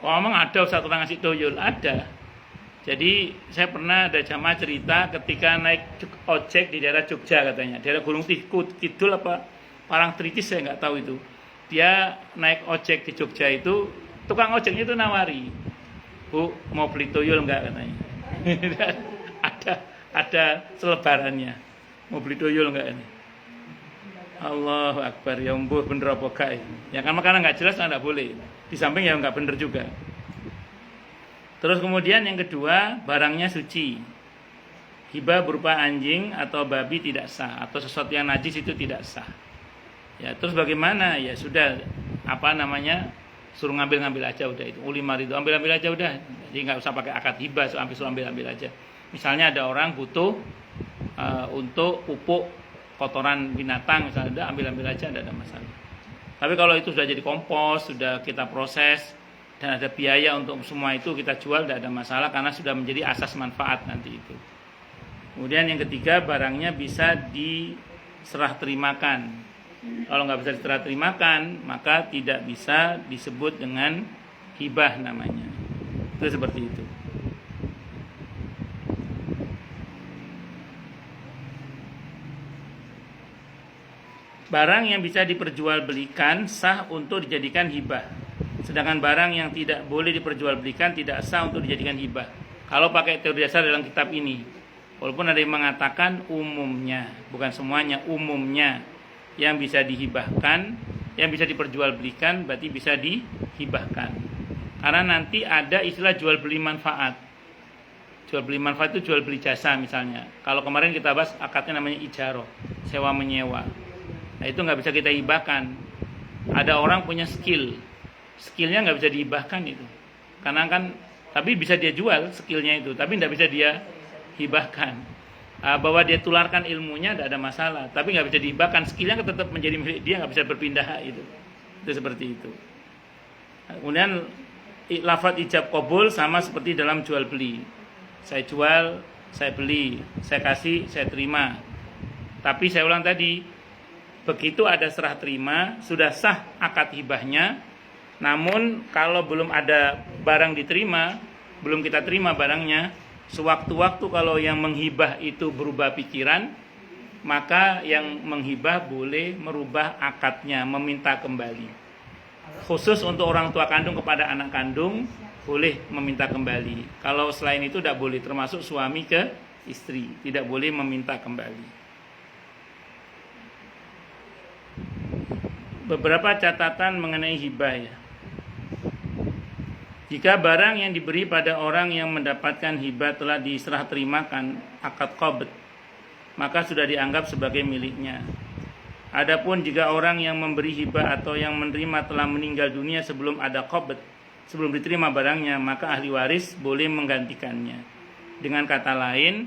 Oh, emang ada satu orang ngasih tuyul? Ada. Jadi saya pernah ada jamaah cerita ketika naik ojek di daerah Jogja katanya, daerah Gunung Kidul apa Parangtritis saya nggak tahu itu. Dia naik ojek di Jogja itu, tukang ojeknya itu nawari, Bu mau beli tuyul nggak katanya. ada selebarannya, mau beli tuyul nggak ini? Allahu Akbar, ya mbuh bener apa gak? Ya kan makanan nggak jelas nggak boleh. Di samping ya nggak bener juga. Terus kemudian yang kedua, barangnya suci. Hibah berupa anjing atau babi tidak sah, atau sesuatu yang najis itu tidak sah. Ya, terus bagaimana? Ya sudah, suruh ngambil aja udah itu. Ulimar itu ambil aja udah. Jadi nggak usah pakai akad hibah, suruh ambil aja. Misalnya ada orang butuh untuk pupuk kotoran binatang, misalnya ambil aja, tidak ada masalah. Tapi kalau itu sudah jadi kompos, sudah kita proses dan ada biaya untuk semua itu kita jual, tidak ada masalah karena sudah menjadi asas manfaat nanti itu. Kemudian yang ketiga, barangnya bisa diserah terimakan. Kalau nggak bisa diserah terimakan, maka tidak bisa disebut dengan hibah namanya. Itu seperti itu. Barang yang bisa diperjualbelikan sah untuk dijadikan hibah. Sedangkan barang yang tidak boleh diperjualbelikan tidak sah untuk dijadikan hibah. Kalau pakai teori dasar dalam kitab ini, walaupun ada yang mengatakan umumnya, bukan semuanya, umumnya yang bisa dihibahkan, yang bisa diperjualbelikan berarti bisa dihibahkan. Karena nanti ada istilah jual beli manfaat. Jual beli manfaat itu jual beli jasa misalnya. Kalau kemarin kita bahas akadnya namanya ijaroh, sewa menyewa. Nah itu nggak bisa kita hibahkan. Ada orang punya skillnya nggak bisa dihibahkan itu. Karena kan, tapi bisa dia jual skillnya itu, tapi nggak bisa dia hibahkan. Bahwa dia tularkan ilmunya tidak ada masalah, tapi nggak bisa dihibahkan. Skillnya tetap menjadi milik dia, nggak bisa berpindah itu. Itu seperti itu. Kemudian lafaz ijab qabul sama seperti dalam jual beli. Saya jual, saya beli, saya kasih, saya terima. Tapi saya ulang tadi, begitu ada serah terima, sudah sah akad hibahnya. Namun kalau belum ada barang diterima, belum kita terima barangnya, sewaktu-waktu kalau yang menghibah itu berubah pikiran, maka yang menghibah boleh merubah akadnya, meminta kembali. Khusus untuk orang tua kandung kepada anak kandung, boleh meminta kembali. Kalau selain itu tidak boleh, termasuk suami ke istri, tidak boleh meminta kembali. Beberapa catatan mengenai hibah ya. Jika barang yang diberi pada orang yang mendapatkan hibah telah diserah terimakan akad qabd, maka sudah dianggap sebagai miliknya. Adapun jika orang yang memberi hibah atau yang menerima telah meninggal dunia sebelum ada qabd, sebelum diterima barangnya, maka ahli waris boleh menggantikannya. Dengan kata lain,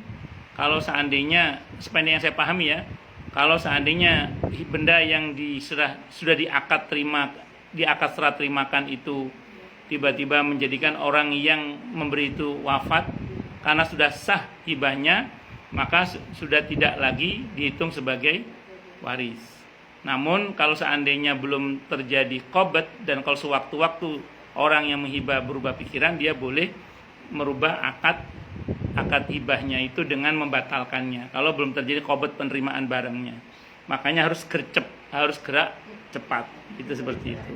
kalau seandainya, sepanjang yang saya pahami ya, kalau seandainya benda yang sudah diakad serah terimakan itu tiba-tiba menjadikan orang yang memberi itu wafat karena sudah sah hibahnya, maka sudah tidak lagi dihitung sebagai waris. Namun kalau seandainya belum terjadi qabd dan kalau sewaktu-waktu orang yang menghibah berubah pikiran, dia boleh merubah akad hibahnya itu dengan membatalkannya. Kalau belum terjadi qabd penerimaan barangnya, makanya harus gerak cepat. Itu seperti itu.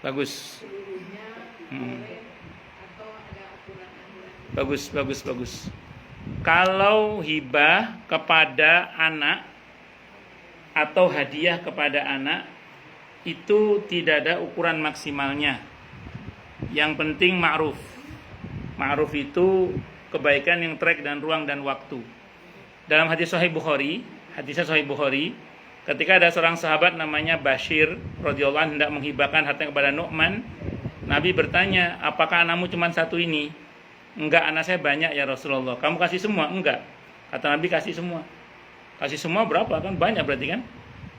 Bagus. seluruhnya Hmm. boleh atau ada aturan-aturan. Bagus. Kalau hibah kepada anak atau hadiah kepada anak itu tidak ada ukuran maksimalnya. Yang penting ma'ruf. Ma'ruf itu kebaikan yang trek dan ruang dan waktu. Dalam hadis Sahih Bukhari, ketika ada seorang sahabat namanya Bashir radhiyallahu anhu hendak menghibahkan hartanya kepada Nu'man, Nabi bertanya, apakah anakmu cuma satu ini? Enggak, anak saya banyak ya Rasulullah. Kamu kasih semua? Enggak. Kata Nabi, kasih semua. Kasih semua berapa? Kan banyak berarti kan?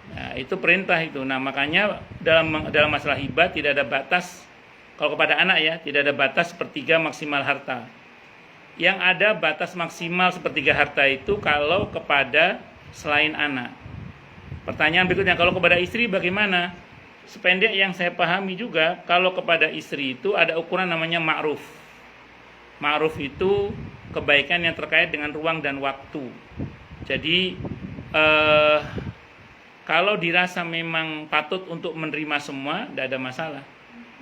Nah, itu perintah itu. Nah, makanya dalam masalah hibah tidak ada batas. Kalau kepada anak ya, tidak ada batas sepertiga maksimal harta. Yang ada batas maksimal sepertiga harta itu kalau kepada selain anak. Pertanyaan berikutnya, kalau kepada istri bagaimana? Sependek yang saya pahami juga, kalau kepada istri itu ada ukuran namanya ma'ruf. Ma'ruf itu kebaikan yang terkait dengan ruang dan waktu. Jadi kalau dirasa memang patut untuk menerima semua, tidak ada masalah.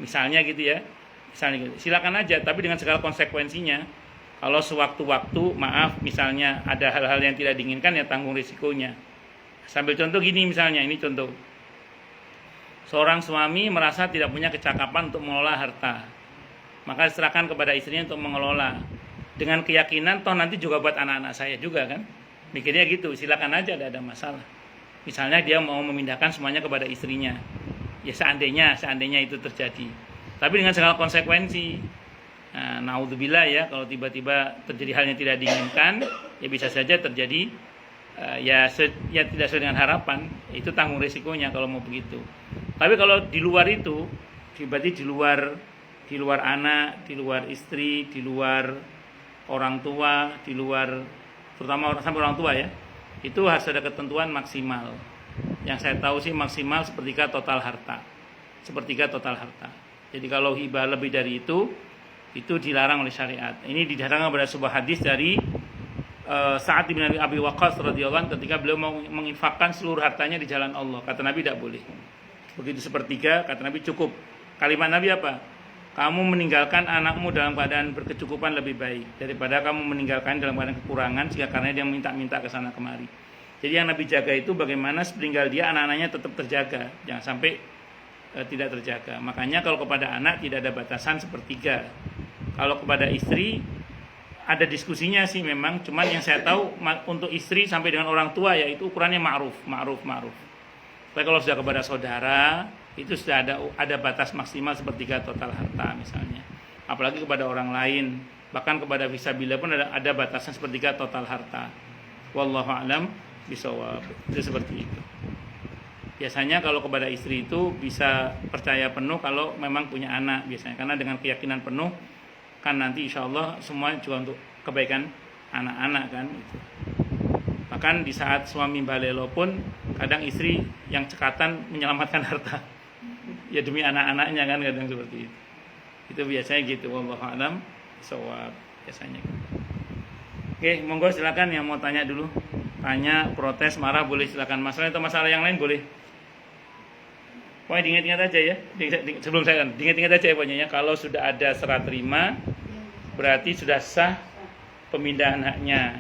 Misalnya gitu ya, silakan aja, tapi dengan segala konsekuensinya. Kalau sewaktu-waktu, maaf, misalnya ada hal-hal yang tidak diinginkan, ya tanggung risikonya. Sambil contoh gini misalnya, ini contoh. Seorang suami merasa tidak punya kecakapan untuk mengelola harta. Maka diserahkan kepada istrinya untuk mengelola. Dengan keyakinan, toh nanti juga buat anak-anak saya juga kan. Mikirnya gitu, silakan aja, tidak ada masalah. Misalnya dia mau memindahkan semuanya kepada istrinya. Ya seandainya itu terjadi. Tapi dengan segala konsekuensi. Nah, naudzubillah ya, kalau tiba-tiba terjadi hal yang tidak diinginkan, ya bisa saja terjadi ya tidak sesuai dengan harapan. Itu tanggung risikonya kalau mau begitu. Tapi kalau di luar itu, berarti di luar anak, di luar istri, di luar orang tua, di luar terutama sampai orang tua ya, itu harus ada ketentuan maksimal. Yang saya tahu sih maksimal sepertiga total harta. Jadi kalau hibah lebih dari itu dilarang oleh syariat. Ini didasarkan pada sebuah hadis dari Sa'ad bin Abi Waqqas radhiyallahu anhu ketika beliau mau menginfakkan seluruh hartanya di jalan Allah. Kata Nabi tidak boleh. Begitu sepertiga, kata Nabi cukup. Kalimat Nabi apa? Kamu meninggalkan anakmu dalam keadaan berkecukupan lebih baik daripada kamu meninggalkan dalam keadaan kekurangan sehingga karena dia minta-minta ke sana kemari. Jadi yang Nabi jaga itu bagaimana sepeninggal dia anak-anaknya tetap terjaga, jangan sampai tidak terjaga. Makanya kalau kepada anak tidak ada batasan sepertiga. Kalau kepada istri ada diskusinya sih memang, cuman yang saya tahu untuk istri sampai dengan orang tua ya itu ukurannya ma'ruf. Tapi kalau sudah kepada saudara itu sudah ada batas maksimal sepertiga total harta misalnya. Apalagi kepada orang lain, bahkan kepada fisabilillah pun ada batasan sepertiga total harta. Wallahu a'lam bishawab. Itu seperti itu. Biasanya kalau kepada istri itu bisa percaya penuh kalau memang punya anak biasanya, karena dengan keyakinan penuh kan nanti insya Allah semua juga untuk kebaikan anak-anak kan gitu. Bahkan di saat suami balelo pun kadang istri yang cekatan menyelamatkan harta ya demi anak-anaknya kan, kadang seperti itu. Itu biasanya gitu. Wallahu a'lam bishawab biasanya gitu. Oke, monggo silakan yang mau tanya dulu. Tanya, protes, marah boleh silakan. Masalah atau masalah yang lain boleh. Pokoknya diingat-ingat aja ya. Sebelum saya diingat-ingat aja ya pokoknya ya. Kalau sudah ada serah terima berarti sudah sah pemindahan haknya.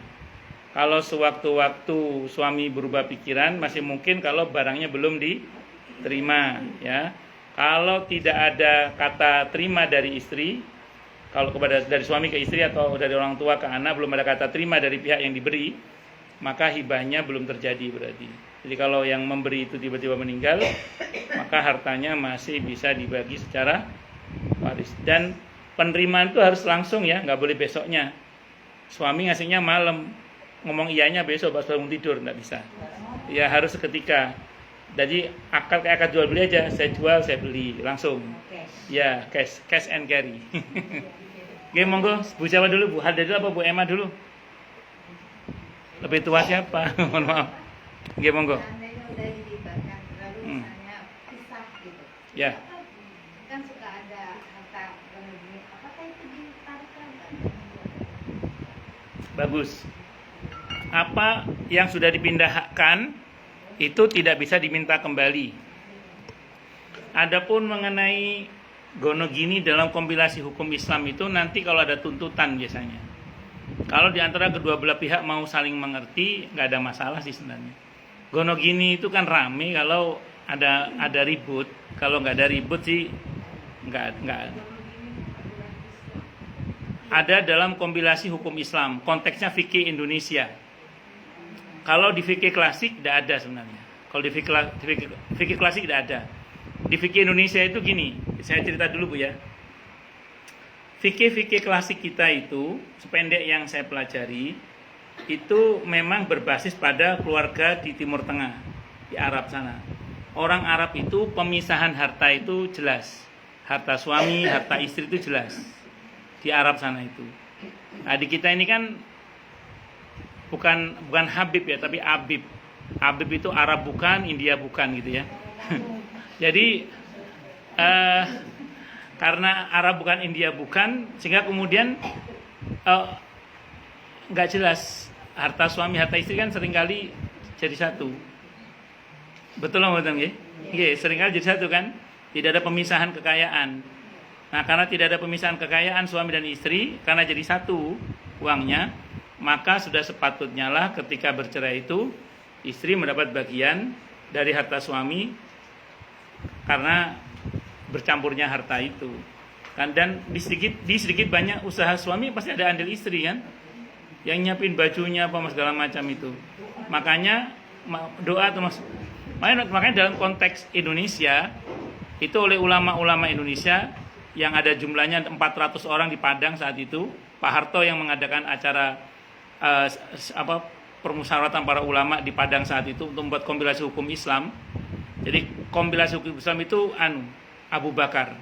Kalau sewaktu-waktu suami berubah pikiran masih mungkin kalau barangnya belum diterima ya. Kalau tidak ada kata terima dari istri, kalau dari suami ke istri atau dari orang tua ke anak belum ada kata terima dari pihak yang diberi, maka hibahnya belum terjadi berarti. Jadi kalau yang memberi itu tiba-tiba meninggal, maka hartanya masih bisa dibagi secara waris. Dan penerimaan itu harus langsung ya, nggak boleh besoknya. Suami ngasihnya malam, ngomong iyanya besok pas bangun tidur, nggak bisa. Ya harus seketika. Jadi kayak akad jual beli aja, saya jual, saya beli langsung. Ya cash and carry. Oke, monggo Bu siapa dulu, Bu Hada dulu apa Bu Emma dulu? Lebih tua siapa? Mohon maaf. Oke, monggo. Seandainya udah dilibatkan, lalu misalnya pisah gitu. Ya. Kan suka ada harta begini. Apakah itu ditarik lagi? Bagus. Apa yang sudah dipindahkan itu tidak bisa diminta kembali. Adapun mengenai gonogini dalam kompilasi hukum Islam itu nanti kalau ada tuntutan biasanya. Kalau di antara kedua belah pihak mau saling mengerti, nggak ada masalah sih sebenarnya. Gonogini itu kan rame kalau ada ribut. Kalau nggak ada ribut sih nggak. Ada dalam kompilasi hukum Islam, konteksnya fikih Indonesia. Kalau di fikih klasik tidak ada sebenarnya. Kalau di fikih klasik tidak ada. Di fikih Indonesia itu gini, saya cerita dulu Bu ya. Fikih klasik kita itu, sependek yang saya pelajari, itu memang berbasis pada keluarga di Timur Tengah, di Arab sana. Orang Arab itu pemisahan harta itu jelas. Harta suami, harta istri itu jelas. Di Arab sana itu. Nah, di kita ini kan bukan Habib ya, tapi Abib. Abib itu Arab bukan, India bukan gitu ya. Jadi karena Arab bukan, India bukan, sehingga kemudian nggak jelas harta suami, harta istri kan seringkali jadi satu. Betul nggak betul ya? Iya, seringkali jadi satu kan. Tidak ada pemisahan kekayaan. Nah, karena tidak ada pemisahan kekayaan suami dan istri, karena jadi satu uangnya, maka sudah sepatutnya lah ketika bercerai itu istri mendapat bagian dari harta suami karena bercampurnya harta itu. Dan di sedikit banyak usaha suami pasti ada andil istri kan, yang nyiapin bajunya apa segala macam itu. Makanya doa tuh makanya dalam konteks Indonesia itu oleh ulama-ulama Indonesia yang ada jumlahnya 400 orang di Padang saat itu, Pak Harto yang mengadakan acara permusyawaratan para ulama di Padang saat itu untuk membuat kompilasi hukum Islam. Jadi kompilasi hukum Islam itu Abu Bakar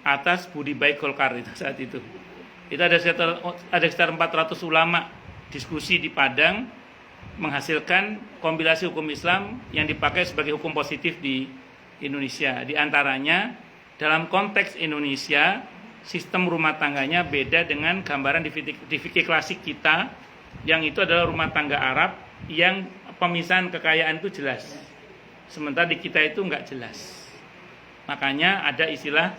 atas Budi Baik Golkar itu saat itu. Itu ada sekitar 400 ulama diskusi di Padang menghasilkan kompilasi hukum Islam yang dipakai sebagai hukum positif di Indonesia. Di antaranya dalam konteks Indonesia, sistem rumah tangganya beda dengan gambaran di fikih klasik kita, yang itu adalah rumah tangga Arab yang pemisahan kekayaan itu jelas. Sementara di kita itu nggak jelas. Makanya ada istilah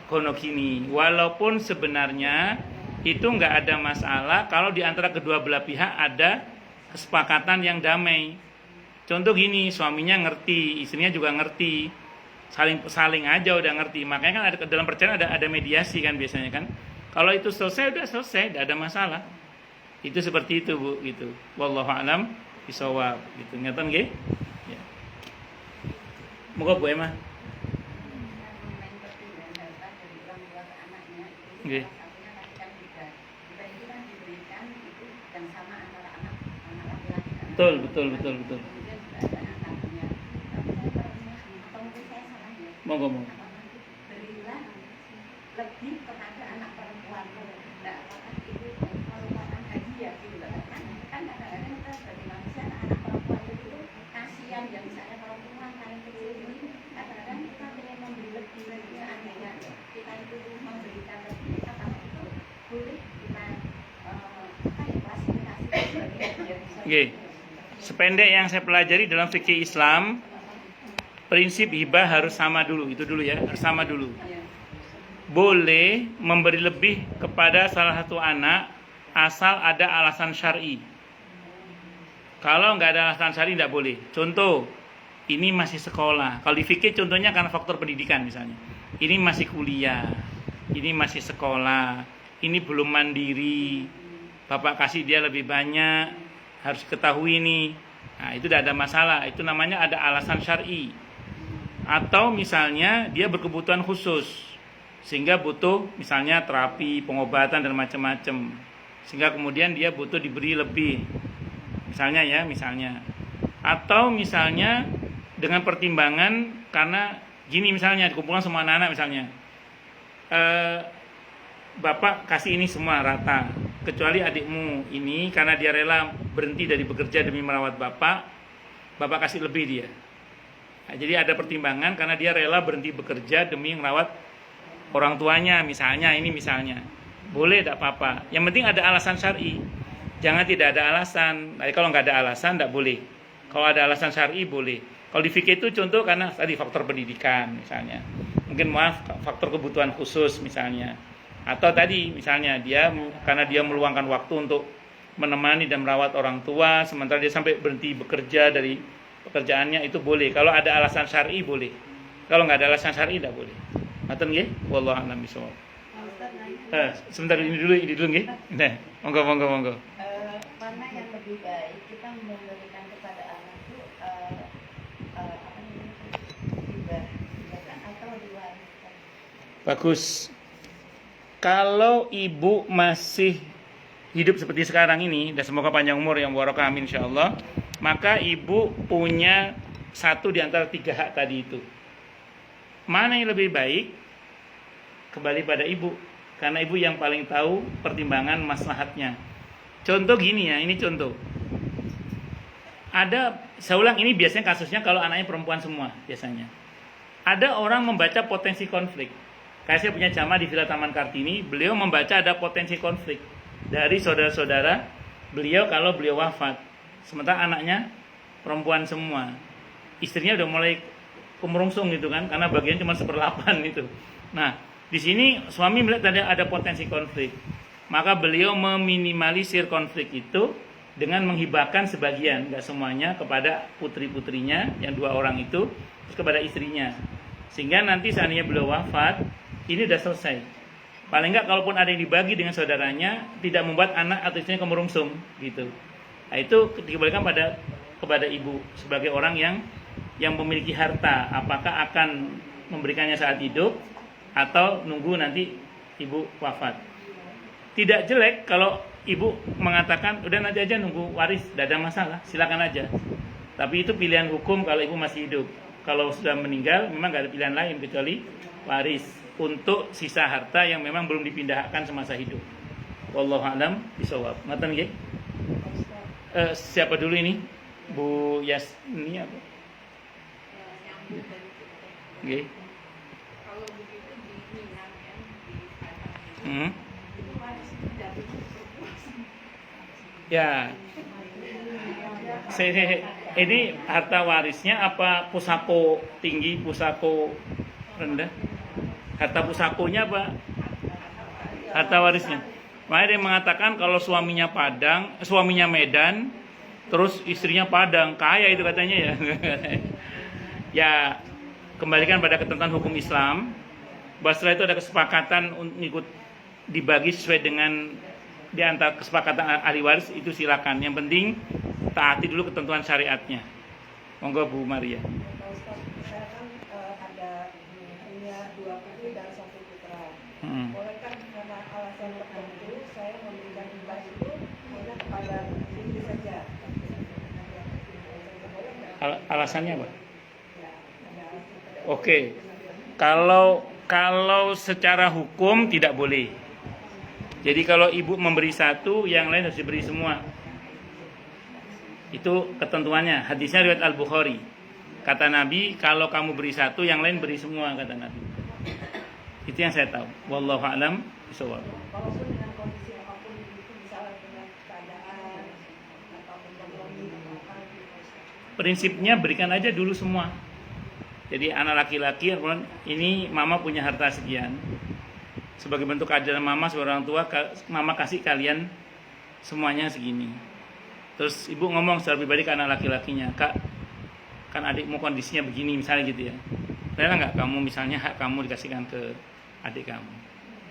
gonogini. Walaupun sebenarnya itu nggak ada masalah kalau di antara kedua belah pihak ada kesepakatan yang damai. Contoh gini, suaminya ngerti, istrinya juga ngerti. Saling aja udah ngerti. Makanya kan dalam perceraian ada mediasi kan biasanya kan. Kalau itu selesai udah selesai, tidak ada masalah. Itu seperti itu Bu gitu. Wallahu a'lam bishawab gitu. Ngeten nggih? Ya. Moga Bu Emma. Nggih. Betul. Monggo. Berilah lebih kepada anak perempuan. Nah, apakah itu merupakan hadiah gitu kan? Kan kadang-kadang kita sebagai manusia anak perempuan itu kasihan ya, misalnya perempuan paling kecil ini kadang-kadang kita ingin memberi lebih lagi seandainya kita itu memberikan lebih, apakah itu boleh kita klasifikasi sebagai hadiah? Nggih. Sependek yang saya pelajari dalam fikih Islam, prinsip hibah harus sama dulu, itu dulu ya, harus sama dulu. Boleh memberi lebih kepada salah satu anak asal ada alasan syar'i. Kalau nggak ada alasan syar'i tidak boleh. Contoh, ini masih sekolah. Kalau di fikih contohnya karena faktor pendidikan misalnya. Ini masih kuliah, ini masih sekolah, ini belum mandiri. Bapak kasih dia lebih banyak, harus ketahui nih. Nah, itu tidak ada masalah. Itu namanya ada alasan syar'i. Atau misalnya dia berkebutuhan khusus sehingga butuh misalnya terapi, pengobatan dan macam-macam, sehingga kemudian dia butuh diberi lebih misalnya. Atau misalnya dengan pertimbangan karena gini, misalnya dikumpulkan semua anak-anak misalnya, bapak kasih ini semua rata kecuali adikmu ini karena dia rela berhenti dari bekerja demi merawat bapak kasih lebih dia. Nah, jadi ada pertimbangan karena dia rela berhenti bekerja demi merawat orang tuanya misalnya, boleh tidak apa-apa. Yang penting ada alasan syar'i. Jangan tidak ada alasan. Nah, kalau nggak ada alasan tidak boleh. Kalau ada alasan syar'i boleh. Kalau di fikih itu contoh karena tadi faktor pendidikan misalnya. mungkin faktor kebutuhan khusus misalnya, atau tadi misalnya karena dia meluangkan waktu untuk menemani dan merawat orang tua sementara dia sampai berhenti bekerja dari pekerjaannya, itu boleh. Kalau ada alasan syar'i boleh. Kalau nggak ada alasan syar'i tidak boleh. Ngoten nggih? Wallahu a'lam bishawab. Ustaz nanya, Sebentar ini dulu nggih. Nah, monggo. Mana yang lebih baik kita memberikan kepada anak itu apa namanya, hibah atau diwariskan? Bagus. Kalau ibu masih hidup seperti sekarang ini, dan semoga panjang umur yang barokah amin insyaallah, maka ibu punya satu di antara 3 hak tadi itu. Mana yang lebih baik? Kembali pada ibu, karena ibu yang paling tahu pertimbangan maslahatnya. Contoh gini ya, ini contoh. Saya ulang, ini biasanya kasusnya kalau anaknya perempuan semua biasanya. Ada orang membaca potensi konflik. Kayak saya punya jamaah di Villa Taman Kartini, beliau membaca ada potensi konflik dari saudara-saudara beliau kalau beliau wafat. Sementara anaknya perempuan semua. Istrinya udah mulai kemerungsung gitu kan, karena bagian cuma 1/8 itu. Nah, di sini suami melihat ada potensi konflik. Maka beliau meminimalisir konflik itu dengan menghibahkan sebagian, enggak semuanya, kepada putri-putrinya yang 2 orang itu, terus kepada istrinya. Sehingga nanti seandainya beliau wafat, ini udah selesai. Paling enggak kalaupun ada yang dibagi dengan saudaranya, tidak membuat anak atau istrinya kemerungsung gitu. Nah, itu dikembalikan kepada ibu sebagai orang yang memiliki harta, apakah akan memberikannya saat hidup atau nunggu nanti ibu wafat. Tidak jelek kalau ibu mengatakan udah nanti aja nunggu waris, tidak ada masalah, silakan aja. Tapi itu pilihan hukum kalau ibu masih hidup. Kalau sudah meninggal memang gak ada pilihan lain kecuali waris untuk sisa harta yang memang belum dipindahkan semasa hidup. Wallahu a'lam bishawab. Ngoten nggih? Siapa dulu ini? Bu Yasni apa? Nggih. Kalau begitu di Minang ya, di Hmm. itu waris tidak berproporsi. Ya. Ini harta warisnya apa pusako tinggi, pusako rendah? Harta pusakonya apa? Harta warisnya. Makanya dia mengatakan kalau suaminya Medan, terus istrinya Padang, kaya itu katanya ya. Ya, kembalikan pada ketentuan hukum Islam. Bahwa setelah itu ada kesepakatan untuk dibagi sesuai dengan di antara kesepakatan ahli waris, itu silakan. Yang penting taati dulu ketentuan syariatnya. Monggo Bu Maria. Pak Ustaz, saya kan ada punya 2 putri dan 1 putra. Bolehkah karena alasan tertentu saya memberikan hibah itu hanya kepada putri saja? Boleh nggak? Alasannya apa? Ya, ada alasan. Oke. Kalau secara hukum tidak boleh. Jadi kalau ibu memberi 1, yang lain harus diberi semua. Itu ketentuannya. Hadisnya riwayat Al-Bukhari. Kata Nabi, kalau kamu beri 1, yang lain beri semua, kata Nabi. Itu yang saya tahu. Wallahu a'lam bishawab. Walaupun dengan kondisi apapun itu, misalnya dengan keadaan atau ekonomi atau apa gitu. Prinsipnya berikan aja dulu semua. Jadi anak laki-laki, ini mama punya harta sekian. Sebagai bentuk keadilan mama sebagai orang tua, mama kasih kalian semuanya segini. Terus ibu ngomong secara pribadi ke anak laki-lakinya, Kak, kan adikmu kondisinya begini misalnya gitu ya. Rela nggak kamu misalnya hak kamu dikasihkan ke adik kamu?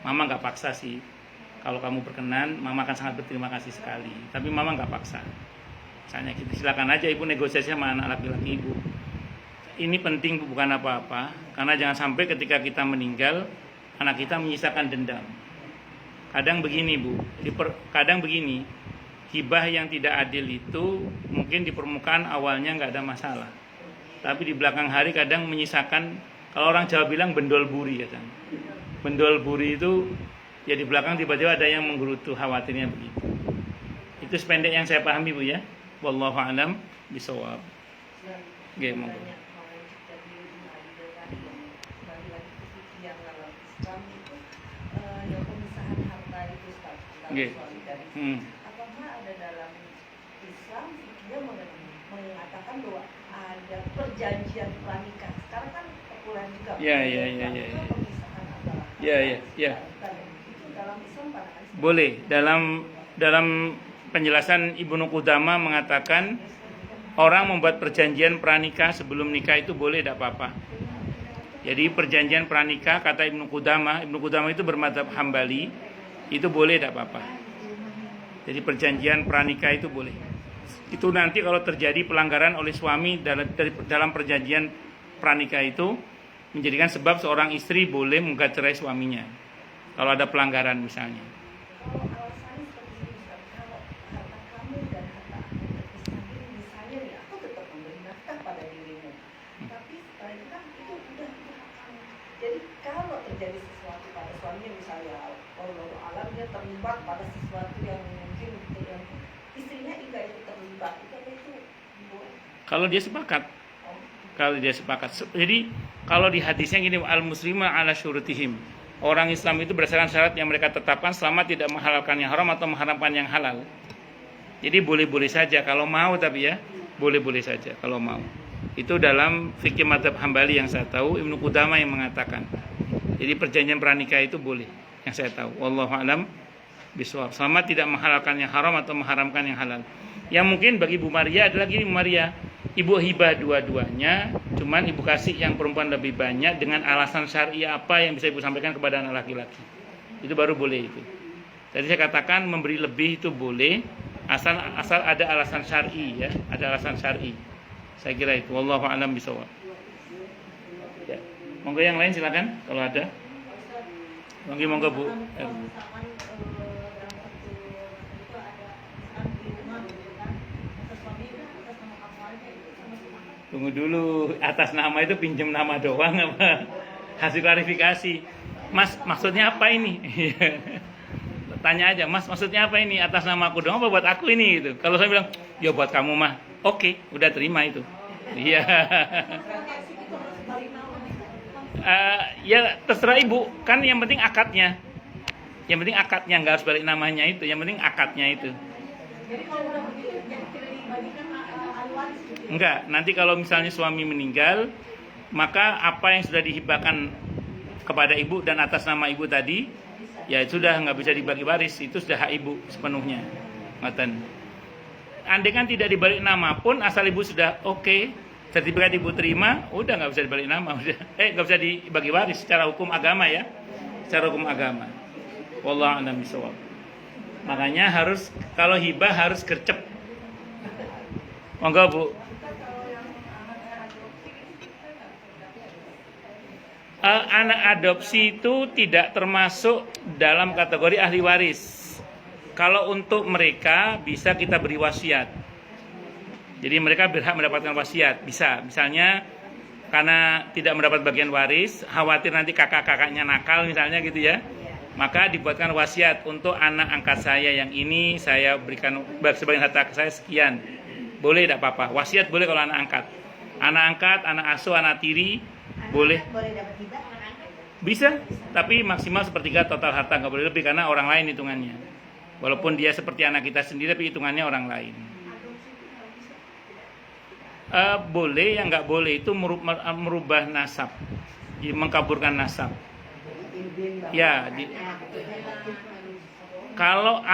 Mama nggak paksa sih. Kalau kamu berkenan, mama akan sangat berterima kasih sekali. Tapi mama nggak paksa. Misalnya gitu, silakan aja ibu negosiasi sama anak laki-laki ibu. Ini penting bukan apa-apa, karena jangan sampai ketika kita meninggal, anak kita menyisakan dendam. Kadang begini Bu, kadang begini, hibah yang tidak adil itu mungkin di permukaan awalnya nggak ada masalah, tapi di belakang hari kadang menyisakan, kalau orang Jawa bilang bendol buri katanya. Bendol buri itu ya di belakang tiba-tiba ada yang menggerutu, khawatirnya begitu. Itu sependek yang saya pahami Bu ya. Wallahu a'lam bishawab. Oke, monggo. Yang pemisahan harta itu Ustaz, antara Nggih. suami dan istri. Hmm. Apakah ada dalam Islam dia mengatakan bahwa ada perjanjian pranikah? Sekarang kan perkumpulan juga. Ya, ya, ya, ya, ya. Pemisahan antara Ya, ya, ya. dan itu dalam Islam pada hadis. Boleh. Dalam penjelasan Ibnu Qudamah mengatakan orang membuat perjanjian pranikah sebelum nikah itu boleh, tidak apa-apa. Jadi perjanjian pranikah kata Ibnu Qudamah itu bermadzhab Hambali, itu boleh, tidak apa-apa. Jadi perjanjian pranikah itu boleh. Itu nanti kalau terjadi pelanggaran oleh suami dalam perjanjian pranikah itu menjadikan sebab seorang istri boleh menggugat cerai suaminya. Kalau ada pelanggaran misalnya. Kalau alasannya seperti ini, Ustaz, kalau harta kamu dan harta aku terpisah ini misalnya nih, aku tetap memberi nafkah pada dirimu. Tapi setelah itu kan itu udah hak kamu. Jadi kalau terjadi sesuatu pada suaminya misalnya, Allah alam dia terlibat pada sesuatu yang mungkin yang istrinya juga itu terlibat, itu boleh. Kalau dia sepakat. Jadi kalau di hadisnya gini, al-muslimah ala syurutihim. Orang Islam itu berdasarkan syarat yang mereka tetapkan selama tidak menghalalkan yang haram atau mengharamkan yang halal. Jadi boleh-boleh saja kalau mau, tapi ya boleh-boleh saja kalau mau. Itu dalam fikih madzhab Hambali yang saya tahu, Ibnu Qudamah yang mengatakan. Jadi perjanjian pranikah itu boleh, yang saya tahu. Wallahu a'lam bishawab. Selama tidak menghalalkan yang haram atau mengharamkan yang halal. Yang mungkin bagi Bu Maria adalah gini, Bu Maria, Ibu hibah dua-duanya, cuman Ibu kasih yang perempuan lebih banyak dengan alasan syar'i apa yang bisa Ibu sampaikan kepada anak laki-laki. Itu baru boleh itu. Tadi saya katakan memberi lebih itu boleh, asal ada alasan syar'i ya, ada alasan syar'i. Saya kira itu. Wallahu a'lam bishawab. Ya. Monggo yang lain silakan kalau ada. Monggo Bu. Tunggu dulu, atas nama itu pinjam nama doang apa? Hasil klarifikasi. Mas, maksudnya apa ini? Tanya aja, Mas, maksudnya apa ini? Atas nama aku doang apa buat aku ini gitu. Kalau saya bilang, ya buat kamu mah. Oke, udah terima itu. Iya. Ya terserah Ibu, kan yang penting akadnya. Yang penting akadnya, nggak harus balik namanya itu. Yang penting akadnya itu. Jadi kalau udah begitu jadi tidak dibagikan ahli waris gitu. Enggak, nanti kalau misalnya suami meninggal, maka apa yang sudah dihibahkan kepada ibu dan atas nama ibu tadi, ya sudah nggak bisa dibagi waris, itu sudah hak ibu sepenuhnya. Ngoten. Andai kan tidak dibalik nama pun, asal ibu sudah oke, sertifikat ibu terima, udah nggak bisa dibalik nama, udah. Nggak bisa dibagi waris secara hukum agama ya, secara hukum agama. Wallahu a'lam bishawab. Makanya harus kalau hibah harus gercep. Monggo Bu. Anak adopsi itu tidak termasuk dalam kategori ahli waris. Kalau untuk mereka bisa kita beri wasiat. Jadi mereka berhak mendapatkan wasiat. Bisa, misalnya karena tidak mendapat bagian waris, khawatir nanti kakak-kakaknya nakal misalnya gitu ya. Maka dibuatkan wasiat untuk anak angkat saya yang ini saya berikan sebagian harta saya sekian. Boleh tidak apa-apa. Wasiat boleh kalau anak angkat. Anak angkat, anak asuh, anak tiri boleh. Boleh dapat hibah anak angkat. Bisa, tapi maksimal sepertiga total harta, nggak boleh lebih karena orang lain hitungannya. Walaupun dia seperti anak kita sendiri, tapi hitungannya orang lain. Boleh, yang nggak boleh itu merubah nasab, mengkaburkan nasab. Ya, kalau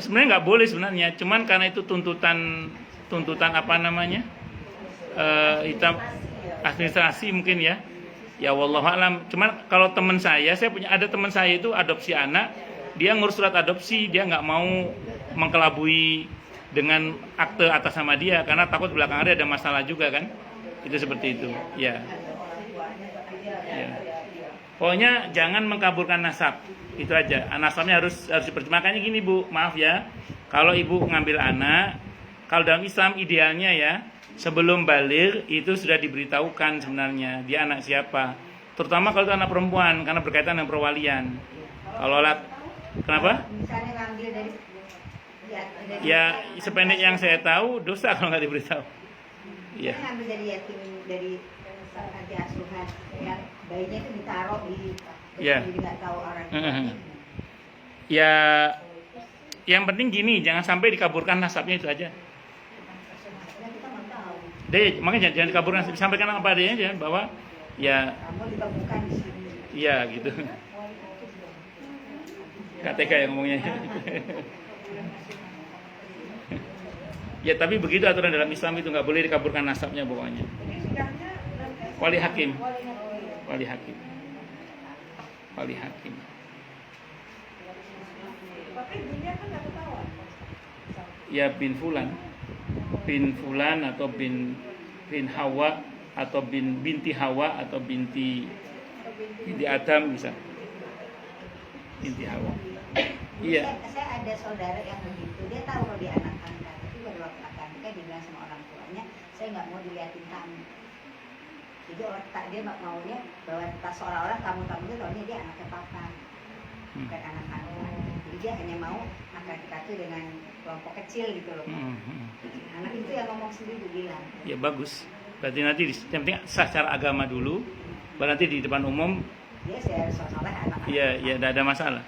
sebenarnya nggak boleh sebenarnya, cuman karena itu tuntutan apa namanya, administrasi mungkin ya. Ya wallahu alam. Cuman kalau teman saya ada teman saya itu adopsi anak, dia ngurus surat adopsi, dia nggak mau mengkelabui dengan akte atas nama dia karena takut belakangan ada masalah juga kan. Itu seperti itu. Ya. Pokoknya jangan mengkaburkan nasab. Itu aja. Nasabnya harus dipercaya. Makanya gini Bu, maaf ya. Kalau Ibu ngambil anak, kalau dalam Islam idealnya ya, sebelum baligh itu sudah diberitahukan sebenarnya dia anak siapa. Terutama kalau itu anak perempuan karena berkaitan dengan perwalian. Kalau kenapa? Misalnya ngambil dari Ya, sependek yang saya tahu dosa kalau nggak diberitahu. Iya. Ngambil dari yatim dari panti asuhan yang bayinya itu ditaruh di jadi nggak tahu orang. Ya, yang penting gini, jangan sampai dikaburkan nasabnya itu aja. Deh, makanya jangan dikaburkan, sampaikan apa adanya aja bahwa Ya, Kamu ditemukan di sini. iya gitu. KTK yang ngomongnya. Ya tapi begitu aturan dalam Islam itu nggak boleh dikaburkan nasabnya pokoknya. Jadi sidangnya nanti Wali hakim. wali hakim. Wali hakim. Wali hakim. Tapi dunia kan nggak ketahuan. Ya bin fulan atau bin Hawa atau binti Hawa atau binti Adam bisa. Binti Hawa. Iya. Saya ada saudara yang begitu, dia tahu kalau dia anak angkat, tapi pada waktu akan nikah dia bilang sama orang tuanya, saya nggak mau dilihatin kamu. Jadi dia nggak maunya bahwa tas seolah-olah kamu itu tahunya dia anaknya papa, bukan anak angkat. Jadi dia hanya mau akan nikah itu dengan kelompok kecil gitu loh. Anak itu yang ngomong sendiri bilang. Ya bagus. Berarti nanti yang penting sah secara agama dulu, baru nanti di depan umum. Dia saya seolah-olah anak. Iya, tidak ada masalah.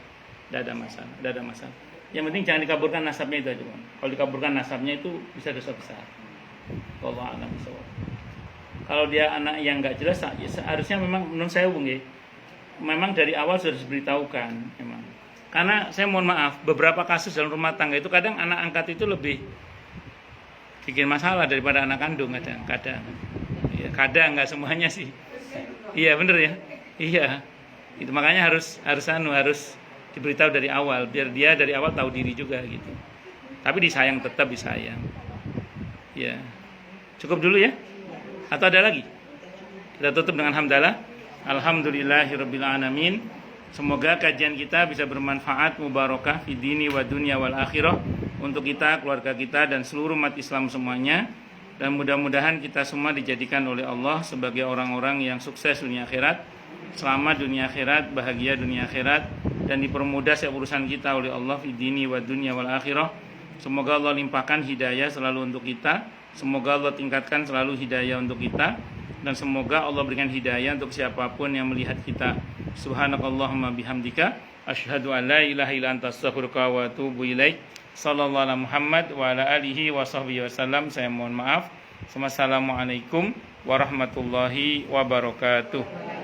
Tidak ada masalah. Yang penting jangan dikaburkan nasabnya itu aja, Bang. Kalau dikaburkan nasabnya itu bisa dosa besar. Wallahu a'lam bishawab. Kalau dia anak yang nggak jelas, ya seharusnya memang menurut saya, Bung, ya, memang dari awal sudah diberitahukan, memang. Karena saya mohon maaf, beberapa kasus dalam rumah tangga itu kadang anak angkat itu lebih bikin masalah daripada anak kandung kadang. Ya, kadang nggak semuanya sih. Iya bener ya. Iya. Itu makanya harus diberitahu dari awal biar dia dari awal tahu diri juga gitu. Tapi tetap disayang. Ya. Cukup dulu ya? Atau ada lagi? Kita tutup dengan hamdalah. Alhamdulillahirabbil alamin. Semoga kajian kita bisa bermanfaat, mubarakah fi dini wa dunya wal akhirah untuk kita, keluarga kita dan seluruh umat Islam semuanya. Dan mudah-mudahan kita semua dijadikan oleh Allah sebagai orang-orang yang sukses dunia akhirat, selamat dunia akhirat, bahagia dunia akhirat, dan dipermudah setiap urusan kita oleh Allah fi dini wa dunya wal akhirah. Semoga Allah limpahkan hidayah selalu untuk kita. Semoga Allah tingkatkan selalu hidayah untuk kita. Dan semoga Allah berikan hidayah untuk siapapun yang melihat kita. Subhanakallahumma bihamdika asyhadu an la ilaha illa anta astaghfiruka wa atubu ilaik. Sallallahu alaihi Muhammad wa ala alihi wa sahbihi wasallam. Saya mohon maaf. Wassalamualaikum warahmatullahi wabarakatuh.